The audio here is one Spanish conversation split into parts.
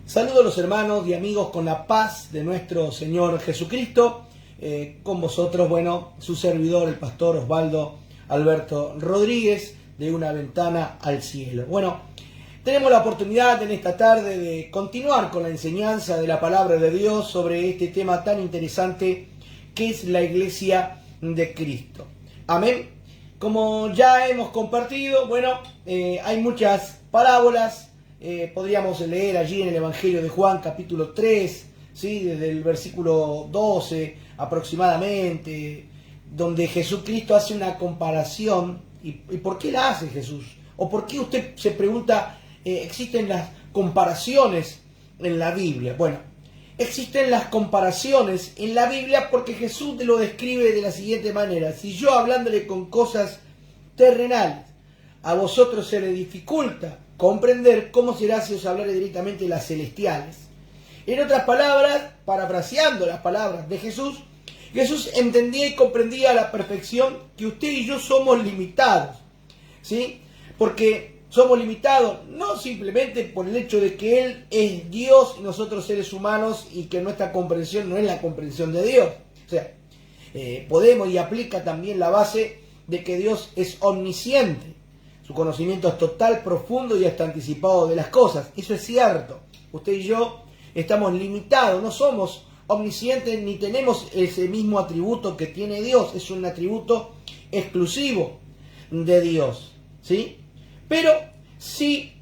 Saludo a los hermanos y amigos con la paz de nuestro Señor Jesucristo. Con vosotros, su servidor, el pastor Osvaldo Alberto Rodríguez, de Una Ventana al Cielo. Tenemos la oportunidad en esta tarde de continuar con la enseñanza de la palabra de Dios sobre este tema tan interesante que es la Iglesia de Cristo. Amén. Como ya hemos compartido, hay muchas parábolas. Podríamos leer allí en el Evangelio de Juan, capítulo 3, ¿sí? Desde el versículo 12 aproximadamente, donde Jesucristo hace una comparación. ¿Y por qué la hace Jesús? ¿O por qué usted se pregunta, existen las comparaciones en la Biblia? Existen las comparaciones en la Biblia porque Jesús lo describe de la siguiente manera: si yo, hablándole con cosas terrenales, a vosotros se les dificulta comprender, ¿cómo será si os hablaré directamente de las celestiales? En otras palabras, parafraseando las palabras de Jesús, Jesús entendía y comprendía a la perfección que usted y yo somos limitados, ¿sí? Porque somos limitados no simplemente por el hecho de que Él es Dios y nosotros seres humanos, y que nuestra comprensión no es la comprensión de Dios. O sea, podemos y aplica también la base de que Dios es omnisciente. Su conocimiento es total, profundo y hasta anticipado de las cosas. Eso es cierto. Usted y yo estamos limitados, no somos omniscientes ni tenemos ese mismo atributo que tiene Dios. Es un atributo exclusivo de Dios, ¿sí? Pero si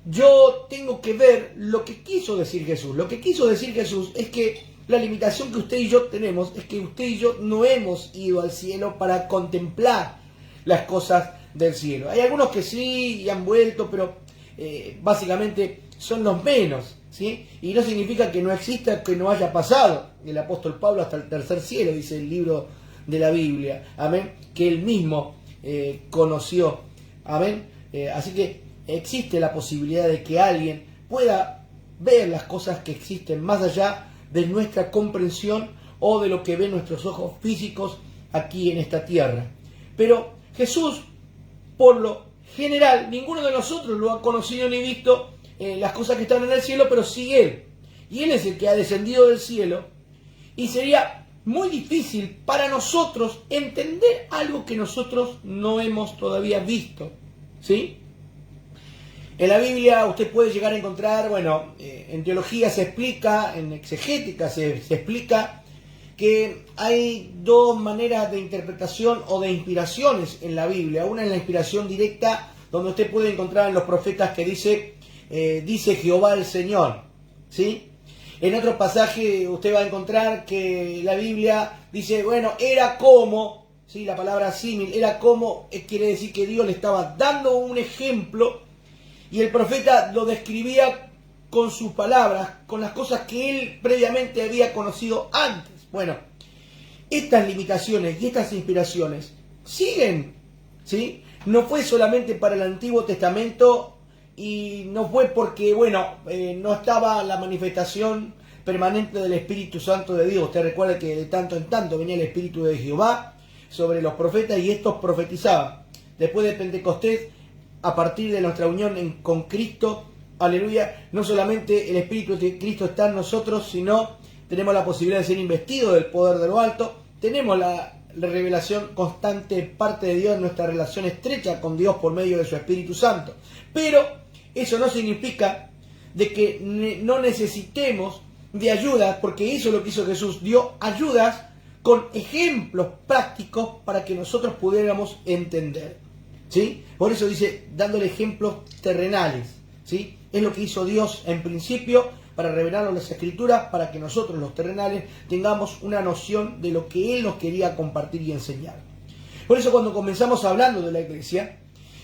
yo tengo que ver lo que quiso decir Jesús. Lo que quiso decir Jesús es que la limitación que usted y yo tenemos es que usted y yo no hemos ido al cielo para contemplar las cosas del cielo. Hay algunos que sí y han vuelto, pero básicamente son los menos, ¿sí? Y no significa que no exista, que no haya pasado el apóstol Pablo hasta el tercer cielo, dice el libro de la Biblia, amén, que él mismo conoció, amén. Así que existe la posibilidad de que alguien pueda ver las cosas que existen más allá de nuestra comprensión o de lo que ven nuestros ojos físicos aquí en esta tierra. Pero Jesús, por lo general, ninguno de nosotros lo ha conocido ni visto las cosas que están en el cielo, pero sí Él. Y Él es el que ha descendido del cielo. Y sería muy difícil para nosotros entender algo que nosotros no hemos todavía visto, ¿sí? En la Biblia usted puede llegar a encontrar, en teología se explica, en exegética se explica que hay dos maneras de interpretación o de inspiraciones en la Biblia. Una es la inspiración directa, donde usted puede encontrar en los profetas que dice Jehová el Señor, ¿sí? En otro pasaje usted va a encontrar que la Biblia dice, era como, ¿sí? La palabra símil, era como, quiere decir que Dios le estaba dando un ejemplo y el profeta lo describía con sus palabras, con las cosas que él previamente había conocido antes. Estas limitaciones y estas inspiraciones siguen, ¿sí? No fue solamente para el Antiguo Testamento y no fue porque, no estaba la manifestación permanente del Espíritu Santo de Dios. Usted recuerda que de tanto en tanto venía el Espíritu de Jehová sobre los profetas y estos profetizaban. Después de Pentecostés, a partir de nuestra unión con Cristo, aleluya, no solamente el Espíritu de Cristo está en nosotros, sino tenemos la posibilidad de ser investidos del poder de lo alto, tenemos la revelación constante parte de Dios en nuestra relación estrecha con Dios por medio de su Espíritu Santo. Pero eso no significa de que no necesitemos de ayuda, porque eso es lo que hizo Jesús, dio ayudas con ejemplos prácticos para que nosotros pudiéramos entender, ¿sí? Por eso dice, dándole ejemplos terrenales, ¿sí? Es lo que hizo Dios en principio, para revelarnos las Escrituras, para que nosotros los terrenales tengamos una noción de lo que Él nos quería compartir y enseñar. Por eso cuando comenzamos hablando de la iglesia,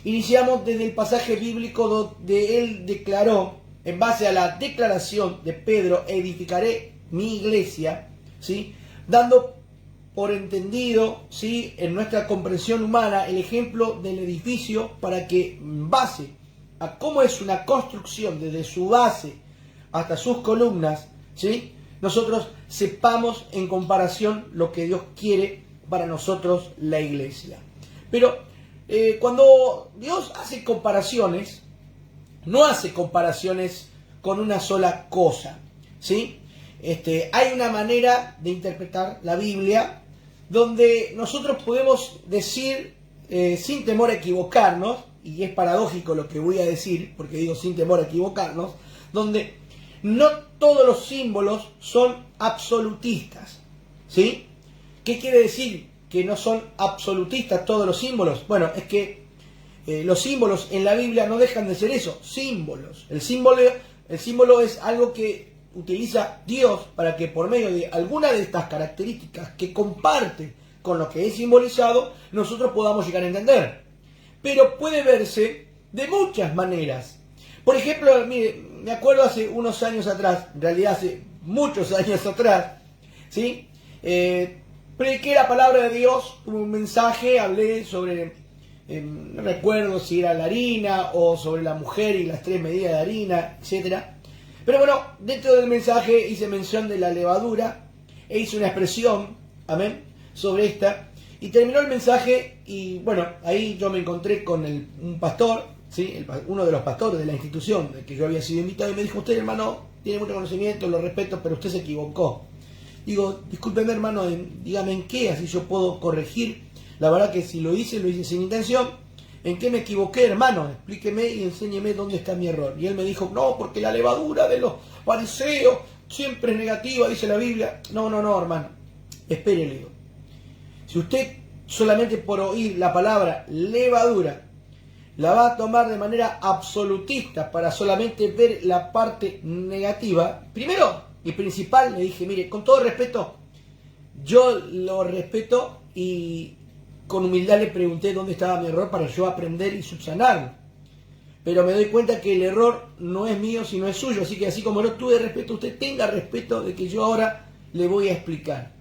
iniciamos desde el pasaje bíblico donde Él declaró, en base a la declaración de Pedro, edificaré mi iglesia, ¿sí? Dando por entendido, ¿sí?, en nuestra comprensión humana el ejemplo del edificio, para que en base a cómo es una construcción desde su base hasta sus columnas, ¿sí?, nosotros sepamos en comparación lo que Dios quiere para nosotros, la iglesia. Pero cuando Dios hace comparaciones, no hace comparaciones con una sola cosa, ¿sí? Hay una manera de interpretar la Biblia donde nosotros podemos decir, sin temor a equivocarnos, y es paradójico lo que voy a decir, porque digo sin temor a equivocarnos, donde no todos los símbolos son absolutistas, ¿sí? ¿Qué quiere decir que no son absolutistas todos los símbolos? Bueno, es que los símbolos en la Biblia no dejan de ser eso, símbolos. El símbolo es algo que utiliza Dios para que por medio de alguna de estas características que comparte con lo que es simbolizado, nosotros podamos llegar a entender. Pero puede verse de muchas maneras. Por ejemplo, mire, me acuerdo hace unos años atrás, en realidad hace muchos años atrás, ¿sí? Prediqué la palabra de Dios, un mensaje, hablé sobre, no recuerdo si era la harina o sobre la mujer y las 3 medidas de harina, etcétera. Pero bueno, dentro del mensaje hice mención de la levadura e hice una expresión, amén, sobre esta. Y terminó el mensaje y bueno, ahí yo me encontré con un pastor, ¿sí? Uno de los pastores de la institución de que yo había sido invitado y me dijo: usted, hermano, tiene mucho conocimiento, lo respeto, pero usted se equivocó. Digo, discúlpeme, hermano, dígame en qué, así yo puedo corregir. La verdad que si lo hice sin intención. ¿En qué me equivoqué, hermano? Explíqueme y enséñeme dónde está mi error. Y él me dijo: no, porque la levadura de los fariseos siempre es negativa, dice la Biblia. No, hermano. Espere, le digo. Si usted solamente por oír la palabra levadura la va a tomar de manera absolutista para solamente ver la parte negativa, primero y principal le dije: mire, con todo respeto, yo lo respeto y con humildad le pregunté dónde estaba mi error para yo aprender y subsanarlo. Pero me doy cuenta que el error no es mío, sino es suyo. Así que así como no tuve respeto, usted tenga respeto de que yo ahora le voy a explicar.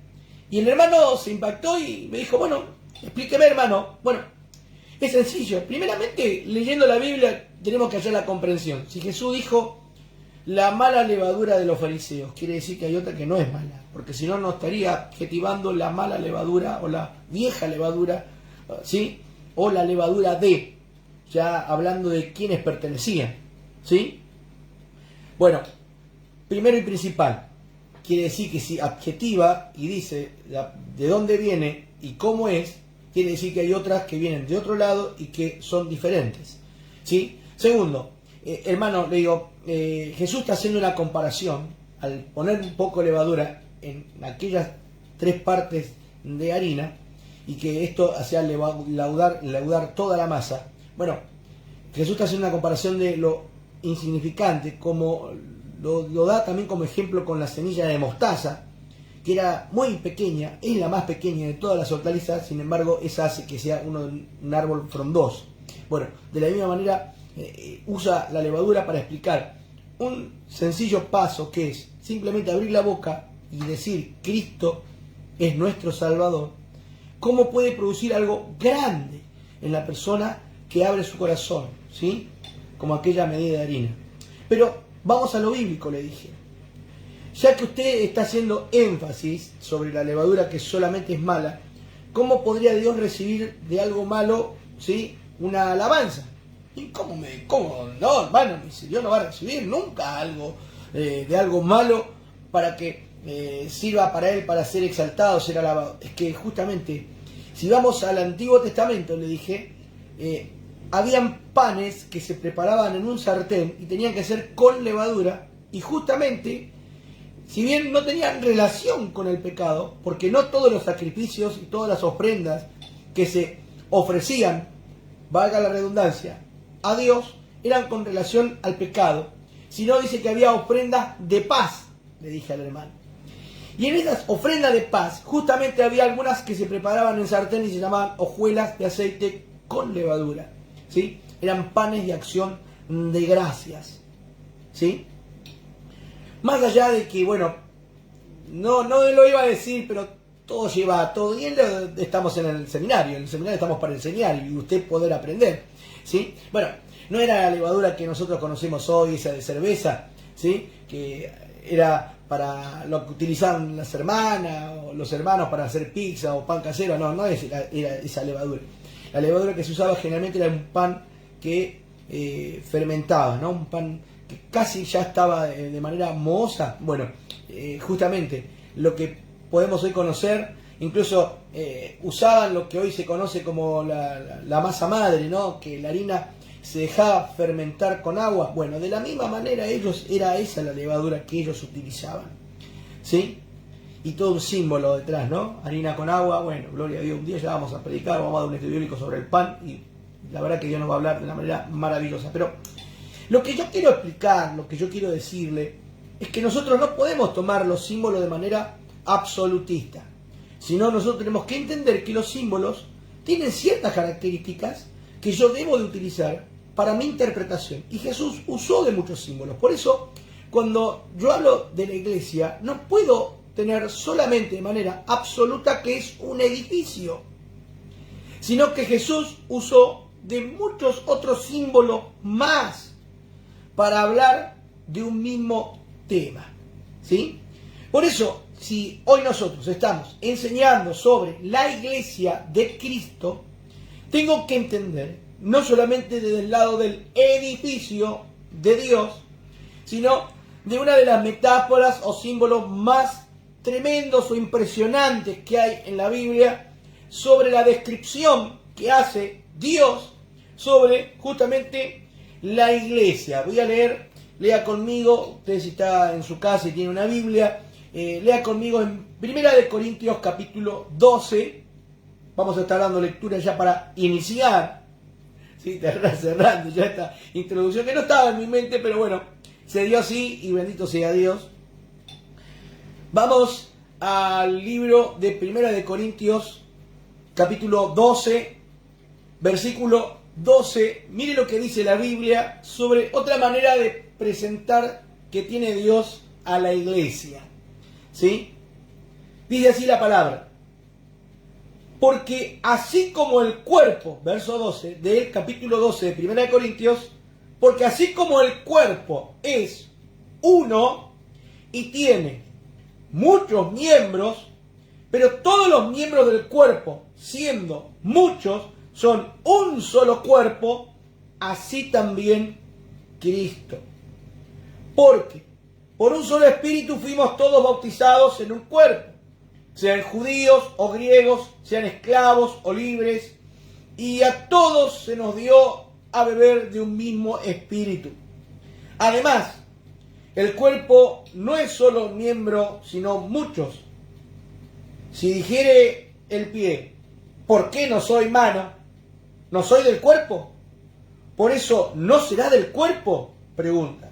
Y el hermano se impactó y me dijo: bueno, explíqueme, hermano. Bueno, es sencillo. Primeramente, leyendo la Biblia tenemos que hallar la comprensión. Si Jesús dijo la mala levadura de los fariseos, quiere decir que hay otra que no es mala, porque si no, no estaría adjetivando la mala levadura o la vieja levadura, ¿sí? O la levadura de, ya hablando de quienes pertenecían, ¿sí? Bueno, primero y principal, quiere decir que si adjetiva y dice de dónde viene y cómo es, quiere decir que hay otras que vienen de otro lado y que son diferentes, ¿sí? Segundo, hermano, le digo, Jesús está haciendo una comparación al poner un poco de levadura en aquellas 3 partes de harina y que esto hacía leudar toda la masa. Bueno, Jesús está haciendo una comparación de lo insignificante, como lo da también como ejemplo con la semilla de mostaza, que era muy pequeña, es la más pequeña de todas las hortalizas, sin embargo, esa hace que sea un árbol frondoso. Bueno, de la misma manera, usa la levadura para explicar un sencillo paso que es simplemente abrir la boca y decir Cristo es nuestro Salvador, cómo puede producir algo grande en la persona que abre su corazón, ¿sí? Como aquella medida de harina. Pero vamos a lo bíblico, le dije. Ya que usted está haciendo énfasis sobre la levadura que solamente es mala, ¿cómo podría Dios recibir de algo malo, ¿sí?, una alabanza? ¿Y cómo no, hermano? Dios no va a recibir nunca algo de algo malo para que sirva para él, para ser exaltado, ser alabado. Es que justamente, si vamos al Antiguo Testamento, le dije, habían panes que se preparaban en un sartén y tenían que ser con levadura, y justamente, si bien no tenían relación con el pecado, porque no todos los sacrificios y todas las ofrendas que se ofrecían, valga la redundancia, a Dios, eran con relación al pecado, sino dice que había ofrendas de paz, le dije al hermano. Y en esas ofrendas de paz, justamente había algunas que se preparaban en sartén y se llamaban hojuelas de aceite con levadura, ¿sí? Eran panes de acción de gracias, ¿sí? Más allá de que, bueno, no lo iba a decir, pero todo lleva a todo. Y estamos en el seminario estamos para enseñar y usted poder aprender, ¿sí? Bueno, no era la levadura que nosotros conocemos hoy, esa de cerveza, ¿sí?, que era para lo que utilizaban las hermanas o los hermanos para hacer pizza o pan casero. No era esa levadura. La levadura que se usaba generalmente era un pan que fermentaba, ¿no? Un pan que casi ya estaba de manera mohosa. Bueno, justamente lo que podemos hoy conocer, incluso usaban lo que hoy se conoce como la masa madre, ¿no? Que la harina se dejaba fermentar con agua. Bueno, de la misma manera era esa la levadura que ellos utilizaban, ¿sí? Y todo un símbolo detrás, ¿no? Harina con agua, bueno, gloria a Dios, un día ya vamos a predicar, vamos a dar un estudio bíblico sobre el pan, y la verdad que Dios nos va a hablar de una manera maravillosa. Pero lo que yo quiero explicar, lo que yo quiero decirle, es que nosotros no podemos tomar los símbolos de manera absolutista, sino nosotros tenemos que entender que los símbolos tienen ciertas características que yo debo de utilizar para mi interpretación. Y Jesús usó de muchos símbolos. Por eso, cuando yo hablo de la iglesia, no puedo tener solamente de manera absoluta que es un edificio, sino que Jesús usó de muchos otros símbolos más para hablar de un mismo tema, ¿sí? Por eso, si hoy nosotros estamos enseñando sobre la iglesia de Cristo, tengo que entender, no solamente desde el lado del edificio de Dios, sino de una de las metáforas o símbolos más tremendos o impresionantes que hay en la Biblia sobre la descripción que hace Dios sobre justamente la iglesia. Voy a leer, lea conmigo, usted si está en su casa y tiene una Biblia, lea conmigo en 1 Corintios capítulo 12, vamos a estar dando lectura ya para iniciar, ¿sí? Cerrando ya esta introducción que no estaba en mi mente, pero bueno, se dio así y bendito sea Dios. Vamos al libro de 1 Corintios capítulo 12, versículo 12. Mire lo que dice la Biblia sobre otra manera de presentar que tiene Dios a la iglesia, ¿sí? Dice así la palabra: porque así como el cuerpo, verso 12 del capítulo 12 de 1 Corintios, porque así como el cuerpo es uno y tiene muchos miembros, pero todos los miembros del cuerpo, siendo muchos, son un solo cuerpo, así también Cristo. Porque por un solo espíritu fuimos todos bautizados en un cuerpo, sean judíos o griegos, sean esclavos o libres, y a todos se nos dio a beber de un mismo espíritu. Además, el cuerpo no es solo un miembro, sino muchos. Si dijere el pie, ¿por qué no soy mano? ¿No soy del cuerpo? ¿Por eso no será del cuerpo? Pregunta.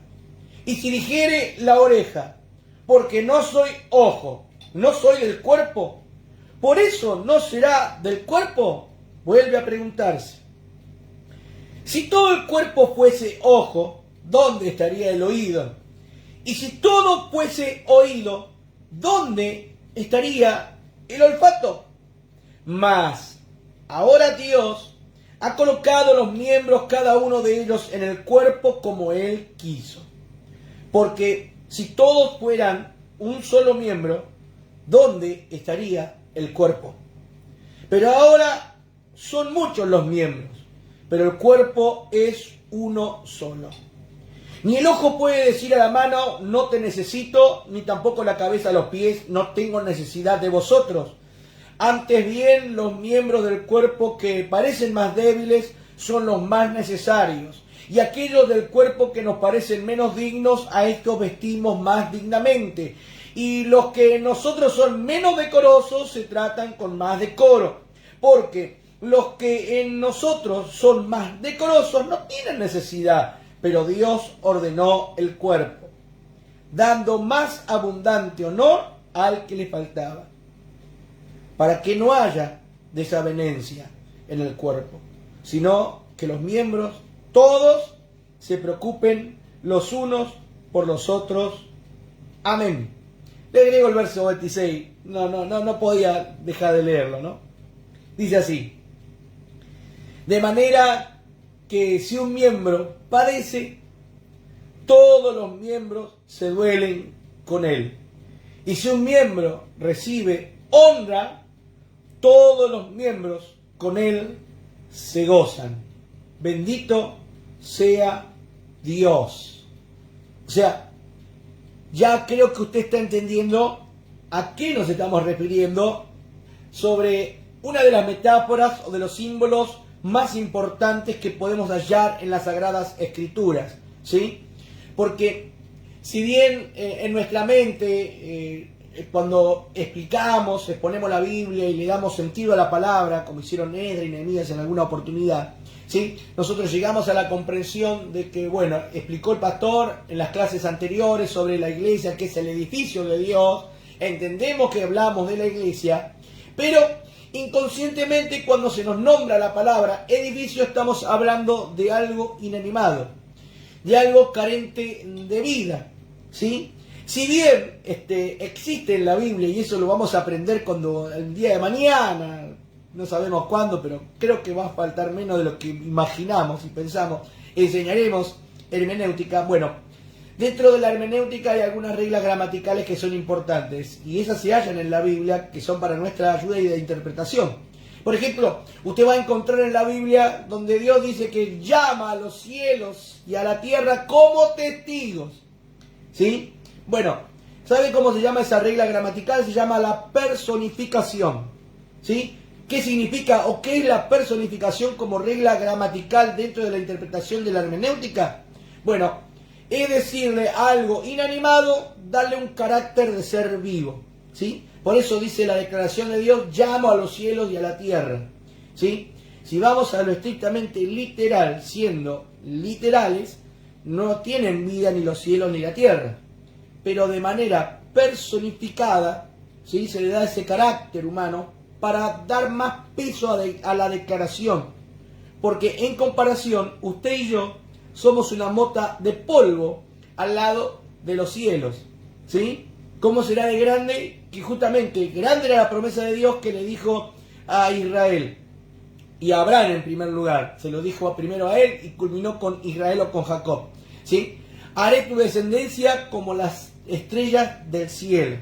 Y si dijere la oreja, porque no soy ojo, ¿no soy del cuerpo? ¿Por eso no será del cuerpo? Vuelve a preguntarse. Si todo el cuerpo fuese ojo, ¿dónde estaría el oído? Y si todo fuese oído, ¿dónde estaría el olfato? Mas ahora Dios ha colocado los miembros, cada uno de ellos, en el cuerpo como Él quiso. Porque si todos fueran un solo miembro, ¿dónde estaría el cuerpo? Pero ahora son muchos los miembros, pero el cuerpo es uno solo. Ni el ojo puede decir a la mano, no te necesito, ni tampoco la cabeza a los pies, no tengo necesidad de vosotros. Antes bien, los miembros del cuerpo que parecen más débiles son los más necesarios. Y aquellos del cuerpo que nos parecen menos dignos, a estos vestimos más dignamente. Y los que en nosotros son menos decorosos, se tratan con más decoro. Porque los que en nosotros son más decorosos no tienen necesidad, pero Dios ordenó el cuerpo, dando más abundante honor al que le faltaba, para que no haya desavenencia en el cuerpo, sino que los miembros todos se preocupen los unos por los otros. Amén. Le agrego el verso 26, no podía dejar de leerlo, ¿no? Dice así: de manera que si un miembro padece, todos los miembros se duelen con él. Y si un miembro recibe honra, todos los miembros con él se gozan. Bendito sea Dios. O sea, ya creo que usted está entendiendo a qué nos estamos refiriendo sobre una de las metáforas o de los símbolos más importantes que podemos hallar en las Sagradas Escrituras, ¿sí? Porque si bien en nuestra mente, cuando explicamos, exponemos la Biblia y le damos sentido a la palabra, como hicieron Esdras y Nehemías en alguna oportunidad, ¿sí? Nosotros llegamos a la comprensión de que, bueno, explicó el pastor en las clases anteriores sobre la iglesia, que es el edificio de Dios, entendemos que hablamos de la iglesia, pero inconscientemente cuando se nos nombra la palabra edificio estamos hablando de algo inanimado, de algo carente de vida, ¿sí? Si bien existe en la Biblia, y eso lo vamos a aprender cuando el día de mañana, no sabemos cuándo, pero creo que va a faltar menos de lo que imaginamos y pensamos, enseñaremos hermenéutica. Bueno, dentro de la hermenéutica hay algunas reglas gramaticales que son importantes, y esas se hallan en la Biblia, que son para nuestra ayuda y de interpretación. Por ejemplo, usted va a encontrar en la Biblia donde Dios dice que llama a los cielos y a la tierra como testigos, ¿sí? Bueno, ¿sabe cómo se llama esa regla gramatical? Se llama la personificación, ¿sí? ¿Qué significa o qué es la personificación como regla gramatical dentro de la interpretación de la hermenéutica? Bueno, es decirle a algo inanimado, darle un carácter de ser vivo, ¿sí? Por eso dice la declaración de Dios, llamo a los cielos y a la tierra, ¿sí? Si vamos a lo estrictamente literal, siendo literales, no tienen vida ni los cielos ni la tierra, pero de manera personificada, ¿sí? Se le da ese carácter humano para dar más peso a la declaración, porque en comparación, usted y yo somos una mota de polvo al lado de los cielos, ¿sí? ¿Cómo será de grande? Que justamente grande era la promesa de Dios que le dijo a Israel y a Abraham en primer lugar. Se lo dijo primero a él y culminó con Israel o con Jacob, ¿sí? Haré tu descendencia como las estrellas del cielo,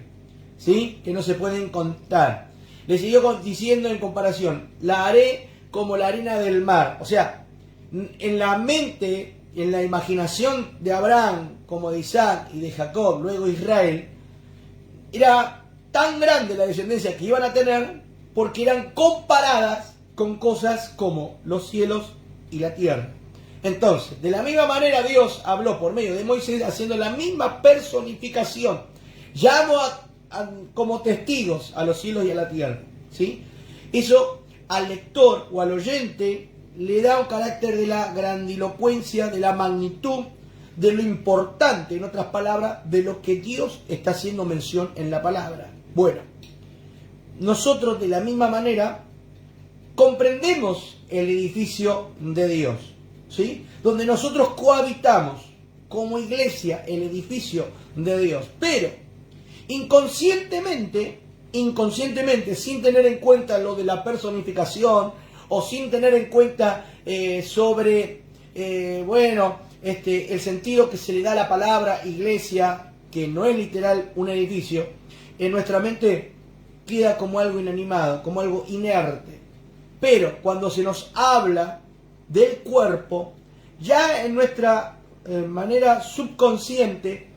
¿sí? Que no se pueden contar. Le siguió diciendo en comparación, la haré como la arena del mar. O sea, en la mente, en la imaginación de Abraham, como de Isaac y de Jacob, luego Israel, era tan grande la descendencia que iban a tener porque eran comparadas con cosas como los cielos y la tierra. Entonces, de la misma manera Dios habló por medio de Moisés haciendo la misma personificación. Llamo como testigos a los cielos y a la tierra, ¿sí? Eso al lector o al oyente le da un carácter de la grandilocuencia, de la magnitud, de lo importante, en otras palabras, de lo que Dios está haciendo mención en la palabra. Bueno, nosotros de la misma manera comprendemos el edificio de Dios, ¿sí? Donde nosotros cohabitamos como iglesia el edificio de Dios, pero inconscientemente, sin tener en cuenta lo de la personificación o sin tener en cuenta el sentido que se le da a la palabra iglesia, que no es literal un edificio, en nuestra mente queda como algo inanimado, como algo inerte. Pero cuando se nos habla del cuerpo, ya en nuestra manera subconsciente,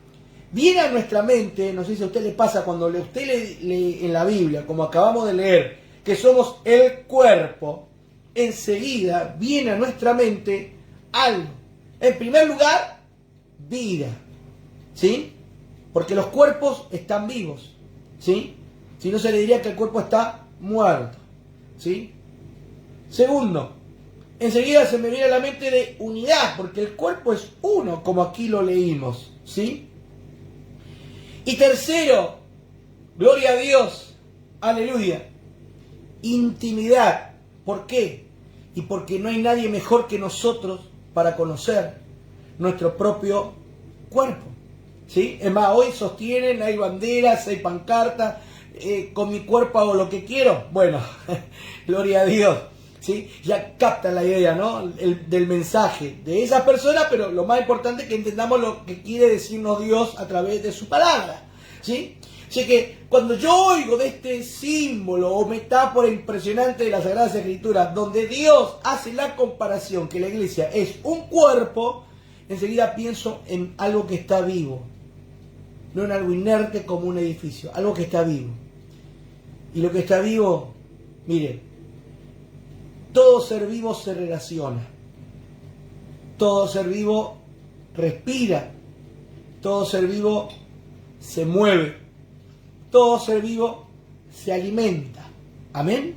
viene a nuestra mente, no sé si a usted le pasa cuando usted lee en la Biblia, como acabamos de leer, que somos el cuerpo, enseguida viene a nuestra mente algo. En primer lugar, vida, ¿sí? Porque los cuerpos están vivos, ¿sí? Si no se le diría que el cuerpo está muerto, ¿sí? Segundo, enseguida se me viene a la mente de unidad, porque el cuerpo es uno, como aquí lo leímos, ¿sí? Y tercero, gloria a Dios, aleluya, intimidad. ¿Por qué? Y porque no hay nadie mejor que nosotros para conocer nuestro propio cuerpo, ¿sí? Es más, hoy sostienen, hay banderas, hay pancartas, con mi cuerpo hago lo que quiero. Bueno, gloria a Dios, ¿sí? Ya captan la idea, ¿no? Del mensaje de esa persona, pero lo más importante es que entendamos lo que quiere decirnos Dios a través de su palabra, ¿sí? Así que cuando yo oigo de este símbolo o metáfora impresionante de las Sagradas Escrituras, donde Dios hace la comparación que la iglesia es un cuerpo, enseguida pienso en algo que está vivo, no en algo inerte como un edificio, algo que está vivo. Y lo que está vivo, mire, todo ser vivo se relaciona, todo ser vivo respira, todo ser vivo se mueve, todo ser vivo se alimenta. Amén.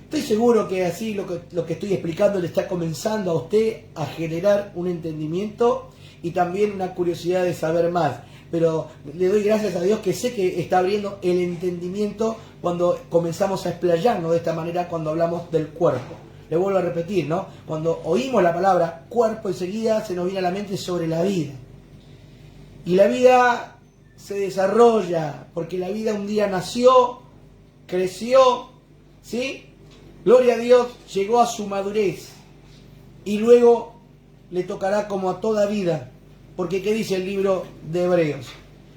Estoy seguro que así lo que estoy explicando le está comenzando a usted a generar un entendimiento y también una curiosidad de saber más. Pero le doy gracias a Dios que sé que está abriendo el entendimiento cuando comenzamos a explayarnos de esta manera cuando hablamos del cuerpo. Le vuelvo a repetir, ¿no? Cuando oímos la palabra cuerpo, enseguida se nos viene a la mente sobre la vida. Y la vida se desarrolla, porque la vida un día nació, creció, ¿sí? Gloria a Dios, llegó a su madurez. Y luego le tocará como a toda vida. Porque ¿qué dice el libro de Hebreos?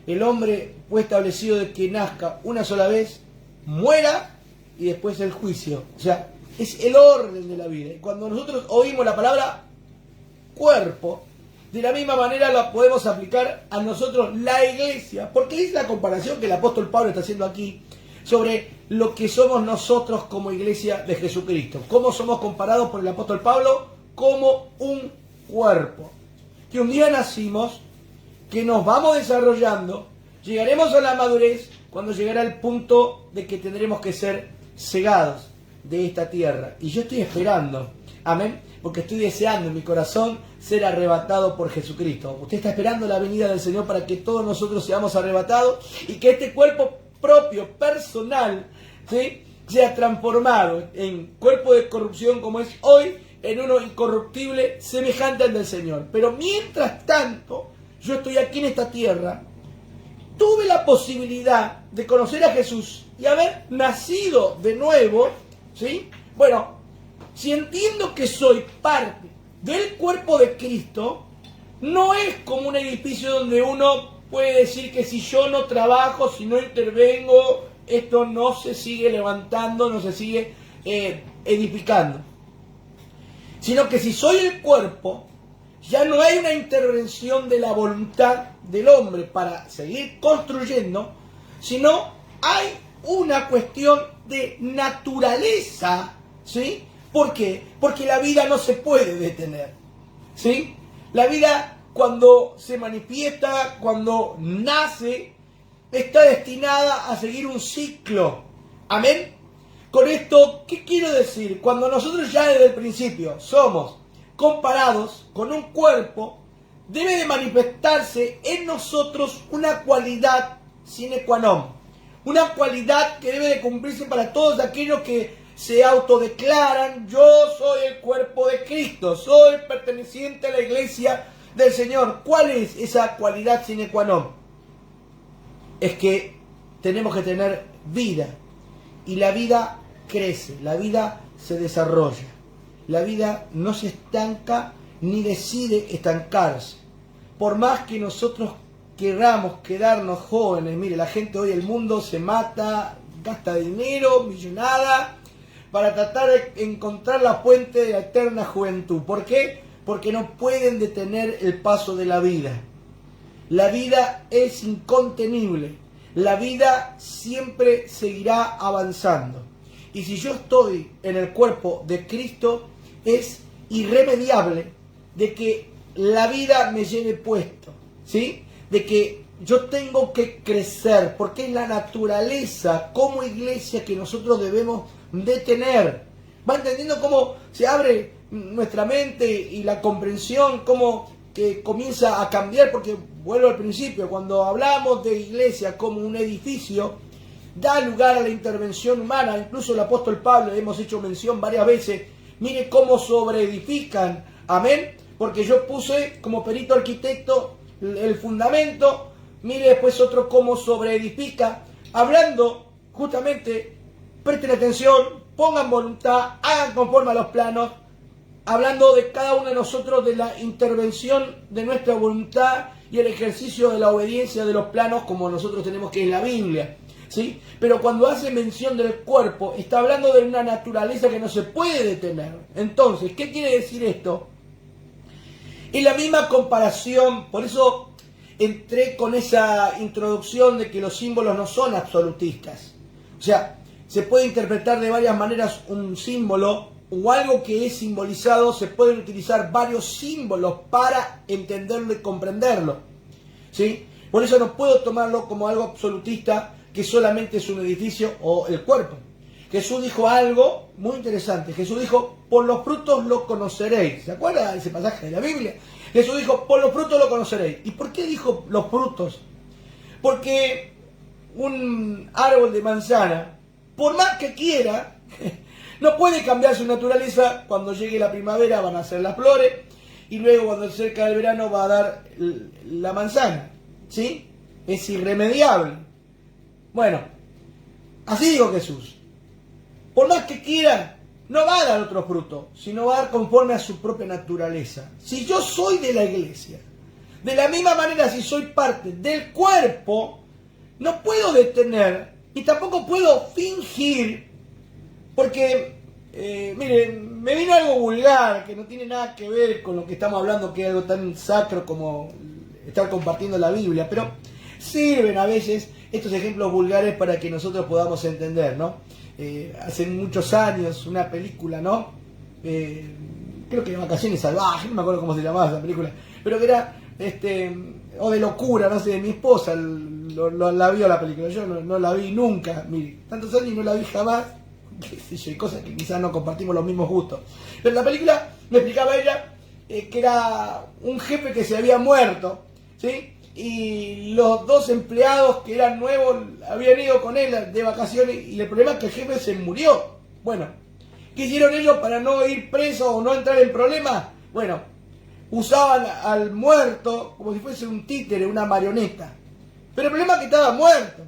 El hombre fue establecido de que nazca una sola vez, muera y después el juicio. O sea, es el orden de la vida. Y cuando nosotros oímos la palabra cuerpo, de la misma manera la podemos aplicar a nosotros, la iglesia. Porque es la comparación que el apóstol Pablo está haciendo aquí sobre lo que somos nosotros como iglesia de Jesucristo. ¿Cómo somos comparados por el apóstol Pablo? Como un cuerpo. Que un día nacimos, que nos vamos desarrollando, llegaremos a la madurez cuando llegará el punto de que tendremos que ser cegados de esta tierra. Y yo estoy esperando, amén, porque estoy deseando en mi corazón ser arrebatado por Jesucristo. Usted está esperando la venida del Señor para que todos nosotros seamos arrebatados y que este cuerpo propio, personal, ¿sí?, sea transformado en cuerpo de corrupción como es hoy, en uno incorruptible, semejante al del Señor. Pero mientras tanto, yo estoy aquí en esta tierra, tuve la posibilidad de conocer a Jesús y haber nacido de nuevo, ¿sí? Bueno, si entiendo que soy parte del cuerpo de Cristo, no es como un edificio donde uno puede decir que si yo no trabajo, si no intervengo, esto no se sigue levantando, no se sigue edificando. Sino que si soy el cuerpo, ya no hay una intervención de la voluntad del hombre para seguir construyendo, sino hay una cuestión de naturaleza, ¿sí? ¿Por qué? Porque la vida no se puede detener, ¿sí? La vida, cuando se manifiesta, cuando nace, está destinada a seguir un ciclo. Amén. Con esto, ¿qué quiero decir? Cuando nosotros ya desde el principio somos comparados con un cuerpo, debe de manifestarse en nosotros una cualidad sine qua non. Una cualidad que debe de cumplirse para todos aquellos que se autodeclaran: yo soy el cuerpo de Cristo, soy perteneciente a la iglesia del Señor. ¿Cuál es esa cualidad sine qua non? Es que tenemos que tener vida. Y la vida crece, la vida se desarrolla. La vida no se estanca ni decide estancarse. Por más que nosotros queramos quedarnos jóvenes, mire, la gente hoy, el mundo se mata, gasta dinero, millonada, para tratar de encontrar la fuente de la eterna juventud. ¿Por qué? Porque no pueden detener el paso de la vida. La vida es incontenible. La vida siempre seguirá avanzando. Y si yo estoy en el cuerpo de Cristo, es irremediable de que la vida me lleve puesto, ¿sí? De que yo tengo que crecer, porque es la naturaleza como iglesia que nosotros debemos de tener. ¿Va entendiendo cómo se abre nuestra mente y la comprensión, cómo que comienza a cambiar? Porque vuelvo al principio, cuando hablamos de iglesia como un edificio, da lugar a la intervención humana. Incluso el apóstol Pablo, hemos hecho mención varias veces, mire cómo sobreedifican, amén, porque yo puse como perito arquitecto el fundamento, mire después otro cómo sobreedifica, hablando justamente, presten atención, pongan voluntad, hagan conforme a los planos, hablando de cada uno de nosotros, de la intervención de nuestra voluntad y el ejercicio de la obediencia de los planos como nosotros tenemos que en la Biblia, ¿sí? Pero cuando hace mención del cuerpo, está hablando de una naturaleza que no se puede detener. Entonces, ¿qué quiere decir esto? Es la misma comparación, por eso entré con esa introducción de que los símbolos no son absolutistas. O sea, se puede interpretar de varias maneras un símbolo o algo que es simbolizado, se pueden utilizar varios símbolos para entenderlo y comprenderlo, ¿sí? Por eso no puedo tomarlo como algo absolutista, que solamente es un edificio o el cuerpo. Jesús dijo algo muy interesante. Jesús dijo, por los frutos lo conoceréis. ¿Se acuerda de ese pasaje de la Biblia? Jesús dijo, por los frutos lo conoceréis. ¿Y por qué dijo los frutos? Porque un árbol de manzana, por más que quiera, no puede cambiar su naturaleza. Cuando llegue la primavera van a hacer las flores y luego cuando cerca del verano va a dar la manzana, ¿sí? Es irremediable. Bueno, así dijo Jesús. Por más que quiera, no va a dar otro fruto, sino va a dar conforme a su propia naturaleza. Si yo soy de la iglesia, de la misma manera si soy parte del cuerpo, no puedo detener y tampoco puedo fingir, porque, miren, me vino algo vulgar que no tiene nada que ver con lo que estamos hablando, que es algo tan sacro como estar compartiendo la Biblia, pero sirven a veces estos ejemplos vulgares para que nosotros podamos entender, ¿no? Hace muchos años, una película, ¿no? Creo que Vacaciones Salvajes, no me acuerdo cómo se llamaba esa película, pero que era, o de locura, no sé, mi esposa la vio la película, yo no la vi nunca, mire, tantos años y no la vi jamás, qué sé yo, hay cosas que quizás no compartimos los mismos gustos. Pero la película me explicaba ella que era un jefe que se había muerto, ¿sí? Y los dos empleados que eran nuevos habían ido con él de vacaciones y el problema es que el jefe se murió. Bueno, ¿qué hicieron ellos para no ir presos o no entrar en problemas? Bueno, usaban al muerto como si fuese un títere, una marioneta. Pero el problema es que estaba muerto,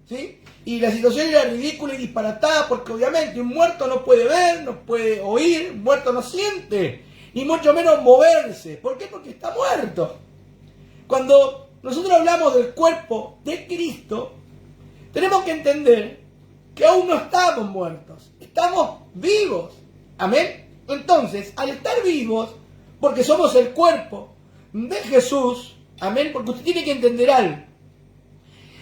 ¿sí? Y la situación era ridícula y disparatada porque obviamente un muerto no puede ver, no puede oír, un muerto no siente, ni mucho menos moverse. ¿Por qué? Porque está muerto. Cuando nosotros hablamos del cuerpo de Cristo, tenemos que entender que aún no estamos muertos, estamos vivos. Amén. Entonces, al estar vivos, porque somos el cuerpo de Jesús, amén, porque usted tiene que entender algo.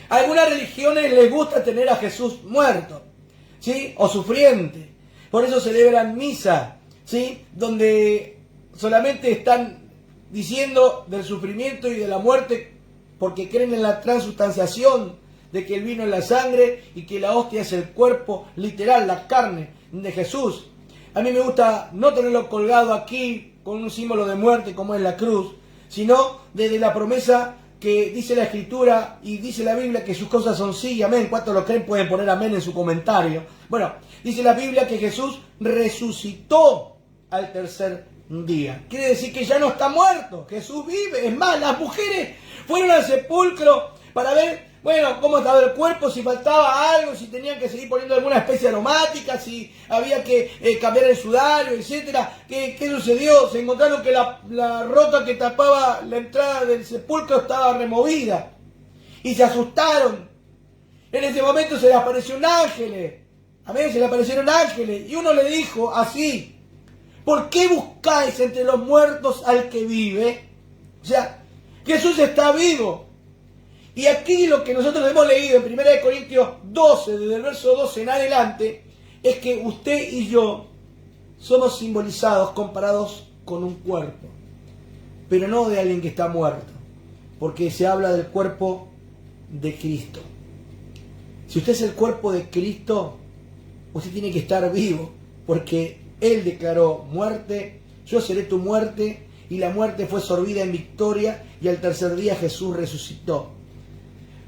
A algunas religiones les gusta tener a Jesús muerto, ¿sí? O sufriente. Por eso celebran misa, ¿sí? Donde solamente están diciendo del sufrimiento y de la muerte porque creen en la transustanciación de que el vino es la sangre y que la hostia es el cuerpo literal, la carne de Jesús. A mí me gusta no tenerlo colgado aquí con un símbolo de muerte como es la cruz, sino desde la promesa que dice la Escritura y dice la Biblia que sus cosas son sí y amén. ¿Cuántos lo creen? Pueden poner amén en su comentario. Bueno, dice la Biblia que Jesús resucitó al tercer día. Quiere decir que ya no está muerto, Jesús vive. Es más, las mujeres fueron al sepulcro para ver, bueno, cómo estaba el cuerpo, si faltaba algo, si tenían que seguir poniendo alguna especie aromática, si había que cambiar el sudario, etcétera. ¿Qué sucedió? Se encontraron que la roca que tapaba la entrada del sepulcro estaba removida. Y se asustaron. En ese momento se le apareció un ángel. Amén, se le aparecieron ángeles. Y uno le dijo así: ¿por qué buscáis entre los muertos al que vive? O sea, Jesús está vivo. Y aquí lo que nosotros hemos leído en 1 Corintios 12, desde el verso 12 en adelante, es que usted y yo somos simbolizados, comparados con un cuerpo, pero no de alguien que está muerto, porque se habla del cuerpo de Cristo. Si usted es el cuerpo de Cristo, usted tiene que estar vivo, porque Él declaró: muerte, yo seré tu muerte, y la muerte fue sorbida en victoria, y al tercer día Jesús resucitó.